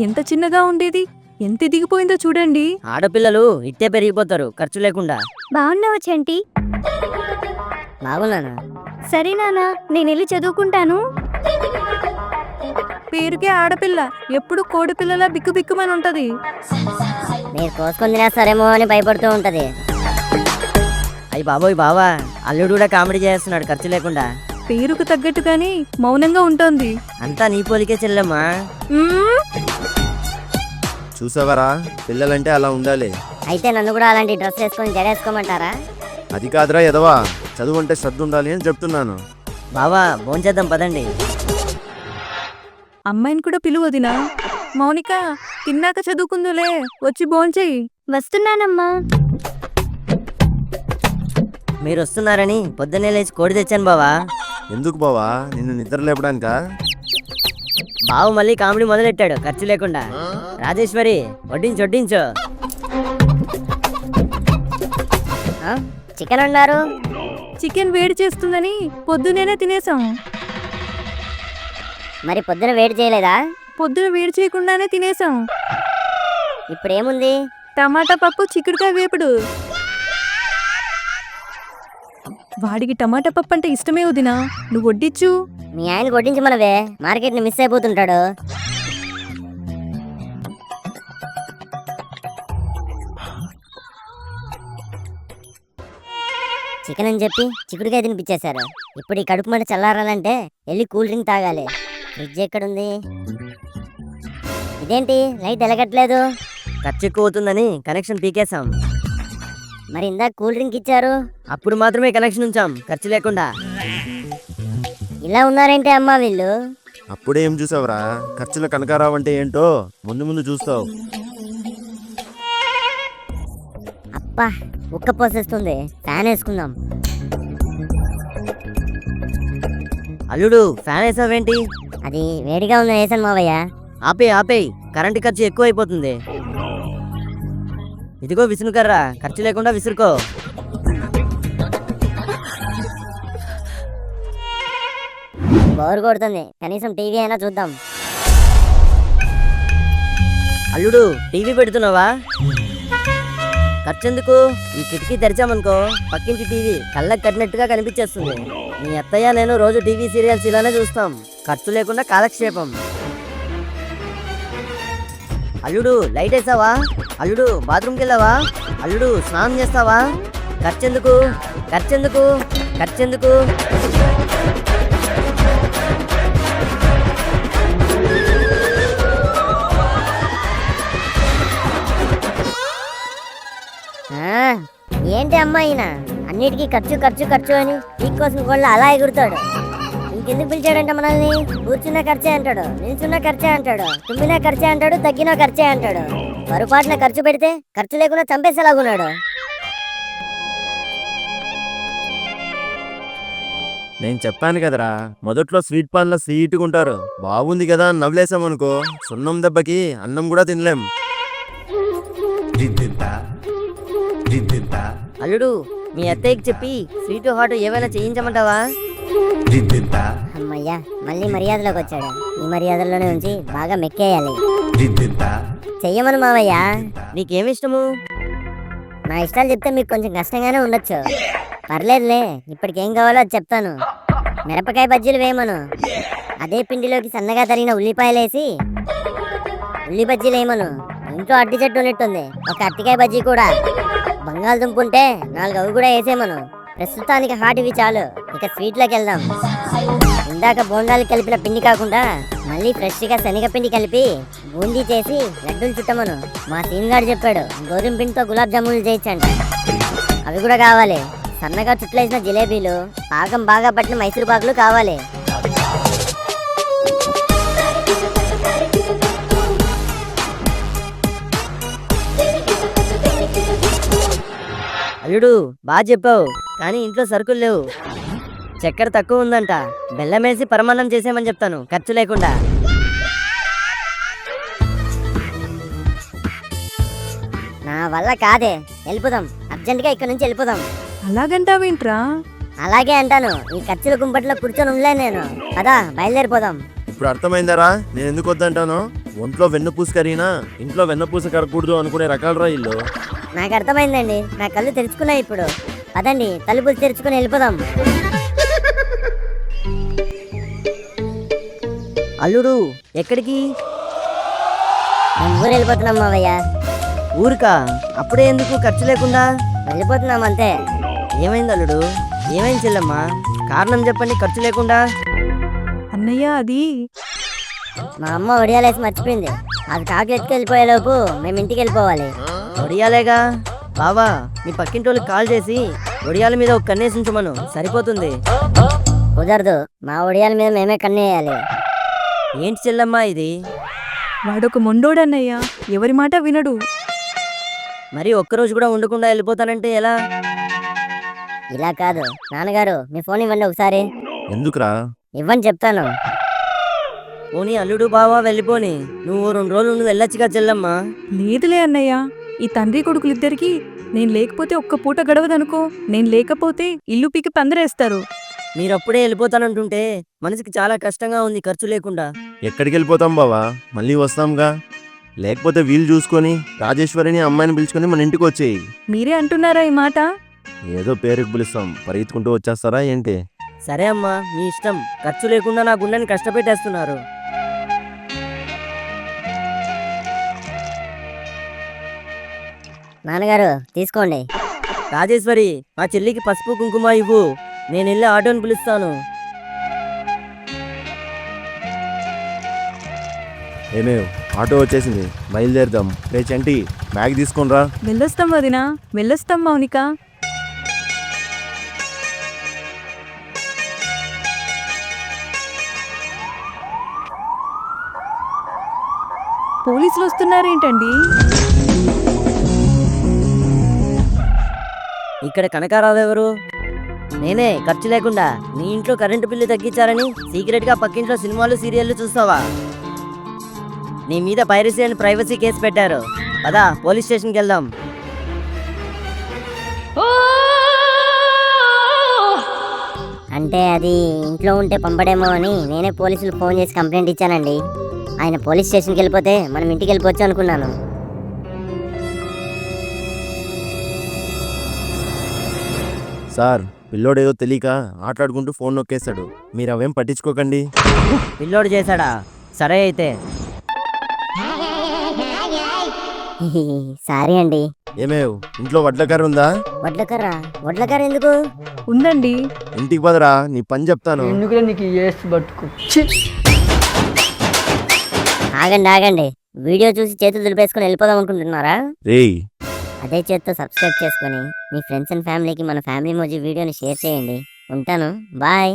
ఎంత చిన్నగా ఉండేది, ఎంత ఎదిగిపోయిందో చూడండి. ఆడపిల్లలు ఇట్టే పెరిగిపోతారు ఖర్చు లేకుండా. బాగున్నావా చంటి? బాగున్నానా? సరే నానా, నేను వెళ్ళి చదువుకుంటాను. పేరుకే ఆడపిల్ల, ఎప్పుడు కోడి పిల్లలా బిక్కు బిక్కుమని ఉంటది. మీరు కోసుకొని తినేస్తారేమో అని భయపడుతూ ఉంటది. అయ్యి బాబోయ్ బావా, అల్లుడు కూడా కామెడీ చేస్తున్నాడు ఖర్చు లేకుండా. పేరుకు తగ్గట్టుగాని మౌనంగా ఉంటుంది. అంతా నీ పోలికే చెల్లెమ్మా. మ్మ్. చూసావరా, పిల్లలంటే అలా ఉండాలి. అయితే నన్ను కూడా అలాంటి డ్రెస్ వేసుకొని జడేసుకోమంటారా? అది కాదురా ఎదవా, చదువు అంటే శ్రద్ధ ఉండాలి అని చెప్తున్నాను. బావా భోంచేద్దాం పదండి. అమ్మాయిని కూడా పిలువదినా. మౌనిక, తిన్నాక చదువుకుందులే, వచ్చి భోంచెయ్యి. వస్తున్నానమ్మా. మీరు వస్తున్నారని పొద్దున్నే లేచి కోడి తెచ్చాను బావా. ఎందుకు బావా, నిన్ను నిద్ర లేపడానికా? బావు మళ్ళీ కామెడీ మొదలెట్టాడు ఖర్చు లేకుండా. రాజేశ్వరి వడ్డించు వడ్డించు. చికెన్ అన్నారు. చికెన్ వేడి చేస్తుందని పొద్దునేనే తినేసాం. మరి పొద్దున వేడి చేయలేదా? పొద్దున వేడి చేయకుండానే తినేసాం. ఇప్పుడు ఏముంది? టమాటా పప్పు, చిక్కుడుకాయ వేపుడు. వాడికి టమాటా పప్పు అంటే ఇష్టమే వదినా, నువ్వు వడ్డిచ్చు. మీ ఆయన కొట్టించి మనవే, మార్కెట్ని మిస్ అయిపోతుంటాడు. చికెన్ అని చెప్పి చిక్కుడుకాయ తినిపించేశారు. ఇప్పుడు ఈ కడుపు మంట చల్లారాలంటే వెళ్ళి కూల్ డ్రింక్ తాగాలి. ఫ్రిడ్జ్ ఎక్కడుంది? ఇదేంటి లైట్ ఎలగట్లేదు? ఖర్చు ఎక్కువ అవుతుందని కనెక్షన్ పీకేశాం. మరి ఇందాక కూల్ డ్రింక్ ఇచ్చారు, అప్పుడు మాత్రమే కనెక్షన్ ఉంచాం ఖర్చు లేకుండా. ఇలా ఉన్నారేంటి అమ్మా వీళ్ళు? అప్పుడే ఏం చూసావురా, ఖర్చుల కనకారావు అంటే ఏంటో ముందు ముందు చూస్తావు. అబ్బా ఉక్క పోసేస్తుంది, ఫ్యాన్ వేసుకుందాం. అల్లుడు ఫ్యాన్ వేసావేంటి? అది వేడిగా ఉన్న వేసాను మావయ్య. ఆపేయ్ కరెంటు ఖర్చు ఎక్కువ అయిపోతుంది. ఇదిగో విసురుకర్రా, ఖర్చు లేకుండా విసురుకో. బోర్ కొడుతుంది, కనీసం టీవీ అయినా చూద్దాం. అల్లుడు టీవీ పెడుతున్నావా? ఖర్చెందుకు? ఈ కిటికీ తెరిచామనుకో పక్కింటి టీవీ కళ్ళకి కట్టినట్టుగా కనిపించేస్తుంది. మీ అత్తయ్య నేను రోజు టీవీ సీరియల్స్ ఇలానే చూస్తాం, ఖర్చు లేకుండా కాలక్షేపం. అల్లుడు లైట్ వేసావా? అల్లుడు బాత్రూమ్కి వెళ్ళావా? అల్లుడు స్నానం చేస్తావా? ఖర్చెందుకు? ఏంటి అమ్మాయినా అన్నిటికీ ఖర్చు అని పీక్ కోసం కూడా అలా ఎగురుతాడు. ఇంకెందుకు పిలిచాడంట మనల్ని? కూర్చున్న ఖర్చే అంటాడు, నిల్చున్న ఖర్చే అంటాడు, తుమ్మినా ఖర్చే అంటాడు, తగ్గినా ఖర్చే అంటాడు. పొరపాటున ఖర్చు పెడితే ఖర్చు లేకుండా చంపేసేలాగున్నాడు. నేను చెప్పాను కదరా, మొదట్లో స్వీట్ పాన్లో స్వీట్గా ఉంటారు. బాగుంది కదా అని నవ్వులేసామనుకో, సున్నం దెబ్బకి అన్నం కూడా తినలేం. అల్లుడు మీ అత్తయ్యకి చెప్పి స్వీట్ హాట్ ఏమైనా చేయించమంటావా? అమ్మయ్యా మళ్ళీ మర్యాదలోకి వచ్చాడు. ఈ మర్యాదల్లోనే ఉంచి బాగా మెక్కేయాలి. చెయ్యమను మావయ్య. నీకేమిష్టము? నా ఇష్టాలు చెప్తే మీకు కొంచెం కష్టంగానే ఉండొచ్చు. పర్లేదులే, ఇప్పటికేం కావాలో అది చెప్తాను. మిరపకాయ బజ్జీలు వేయమను. అదే పిండిలోకి సన్నగా తరిగిన ఉల్లిపాయలేసి ఉల్లి బజ్జీలు వేయమను. ఇంట్లో అట్టి చెట్టు ఉన్నట్టుంది, ఒక అట్టికాయ బజ్జీ కూడా. బంగాళదుంపు ఉంటే 4 అవి కూడా వేసేమను. ప్రస్తుతానికి హాట్ ఇవి చాలు, ఇక స్వీట్లోకి వెళ్దాం. ఇందాక బోండాలు కలిపిన పిండి కాకుండా మళ్ళీ ఫ్రెష్గా శనగపిండి కలిపి బూందీ చేసి లడ్డూలు చుట్టమను. మా సీన్గాడు చెప్పాడు గోధుమ పిండితో గులాబ్ జాములు చేయొచ్చంట, అవి కూడా కావాలి. సన్నగా చుట్లేసిన జిలేబీలు, పాకం బాగా పట్టిన మైసూరు పాకులు కావాలి. అల్లుడు బాగా చెప్పావు, కానీ ఇంట్లో సరుకులు లేవు. చక్కెర తక్కువ ఉందంట, బెల్లం వేసి పరమాన్నం చేసేమని చెప్తాను ఖర్చు లేకుండా. నా వల్ల కాదే, వెళ్ళిపోదాం అర్జెంటుగా ఇక్కడ నుంచి వెళ్ళిపోదాం. అలాగంటావేంట్రా? అలాగే అంటాను, ఈ ఖర్చుల గుంపట్లో కూర్చొని ఉండలేను నేను. కదా బయలుదేరిపోదాం. ఇప్పుడు అర్థమైందరా నేను ఎందుకు వద్దంటాను? ఒంట్లో వెన్నపూస కరిగినా ఇంట్లో వెన్నపూస కరగకూడదు అనుకునే రకాలరా ఇల్లు. నాకు అర్థమైందండి, నా కళ్ళు తెరుచుకున్నాయి ఇప్పుడు. పదండి తలుపులు తెరుచుకుని వెళ్ళిపోదాం. అల్లుడు ఎక్కడికి? ఊరు వెళ్ళిపోతున్నాం మావయ్య. ఊరికా? అప్పుడే ఎందుకు? ఖర్చు లేకుండా వెళ్ళిపోతున్నాం అంతే. ఏమైంది అల్లుడు? ఏమైంది చెల్లమ్మా? కారణం చెప్పండి, ఖర్చు లేకుండా. అన్నయ్య అది మా అమ్మ ఒడియాలేసి మర్చిపోయింది. అది కాకి ఎత్తుకెళ్ళిపోయేలోపు మేము ఇంటికి వెళ్ళిపోవాలి. ఒడియాలేగా బావా, మీ పక్కింటోళ్ళకి కాల్ చేసి ఒడియాల మీద ఒక కన్నేసి ఉంచమను, సరిపోతుంది. కుదరదు, మా ఒడియాల మీద మేమే కన్నేయాలి. ఏంటి చెల్లమ్మా ఇది? వాడొక మొండోడన్నయ్య, ఎవరి మాట వినడు. మరి ఒక్కరోజు కూడా ఉండకుండా వెళ్ళిపోతానంటే ఎలా? ఇలా కాదు నాన్నగారు, మీ ఫోన్ ఇవ్వండి ఒకసారి. ఎందుకురా? ఇవ్వని చెప్తాను. పోనీ అల్లుడు బావా వెళ్ళిపోని, నువ్వు 2 రోజులు నువ్వు వెళ్ళొచ్చుగా చెల్లమ్మా. లేదులే అన్నయ్య, ఈ తండ్రి కొడుకులిద్దరికి నేను లేకపోతే ఒక్క పూట గడవదనుకో. నేను లేకపోతే ఇల్లు పీకి పందిరేస్తారు. మీరప్పుడే వెళ్ళిపోతానంటుంటే మనసుకి చాలా కష్టంగా ఉంది, ఖర్చు లేకుండా. ఎక్కడికి వెళ్ళిపోతాం బావా, మళ్ళీ వస్తాంగా. లేకపోతే వీలు చూసుకొని రాజేశ్వరిని అమ్మాయిని పిలుచుకొని మన ఇంటికి వచ్చేయి. మీరే అంటున్నారా ఈ మాట? ఏదో పేరుకి పిలుస్తాం, పరిగెత్తుకుంటూ వచ్చేస్తారా ఏంటి? సరే అమ్మా, మీ ఇష్టం. ఖర్చు లేకుండా నా గుండెని కష్టపెట్టేస్తున్నారు. నాన్నగారు తీసుకోండి. రాజేశ్వరి, మా చెల్లికి పసుపు కుంకుమ ఇవ్వు, నేను వెళ్ళి ఆటోని పిలుస్తాను. ఏమేవ్, ఆటో వచ్చేసింది, బయలుదేరుదాం. రే చంటి, బ్యాగ్ తీసుకొనిరా. వెళ్ళొస్తాం వదినా, వెళ్ళొస్తాం మౌనిక. పోలీసులు వస్తున్నారేంటండి? ఇక్కడ కనకారావు ఎవరు? నేనే, ఖర్చు లేకుండా నీ ఇంట్లో కరెంటు బిల్లు తగ్గించారని సీక్రెట్గా పక్కింట్లో సినిమాలు సీరియళ్ళు చూస్తావా? నీ మీద పైరసీ అని ప్రైవసీ కేసు పెట్టారు. పదా పోలీస్ స్టేషన్కి వెళ్దాం. అంటే అది ఇంట్లో ఉంటే పంపడేమో అని నేనే పోలీసులు ఫోన్ చేసి కంప్లైంట్ ఇచ్చానండి. ఆయన పోలీస్ స్టేషన్కి వెళ్ళిపోతే మనం ఇంటికి వెళ్ళిపోవచ్చు అనుకున్నాను. సార్, పిల్లోడేదో తెలియక ఆటాడుకుంటూ ఫోన్ నొక్కేశాడు, మీరు అవేం పట్టించుకోకండి. పిల్లోడు చేశాడా? సరే అయితే. సారీ అండి. ఏమేవ్, ఇంట్లో వడ్లకర్ర ఉందా? వడ్లకర్ర ఎందుకు? ఉందండి. ఇంటికి పదరా, నీ పని చెప్తాను. ఆగండి, వీడియో చూసి చేతులు దులిపేసుకొని వెళ్ళిపోదాం అనుకుంటున్నారా? రేయ్, అదే చేత్తో సబ్స్క్రైబ్ చేసుకొని మీ ఫ్రెండ్స్ అండ్ ఫ్యామిలీకి మన ఫ్యామిలీ మోజీ వీడియోని షేర్ చేయండి. ఉంటాను, బాయ్.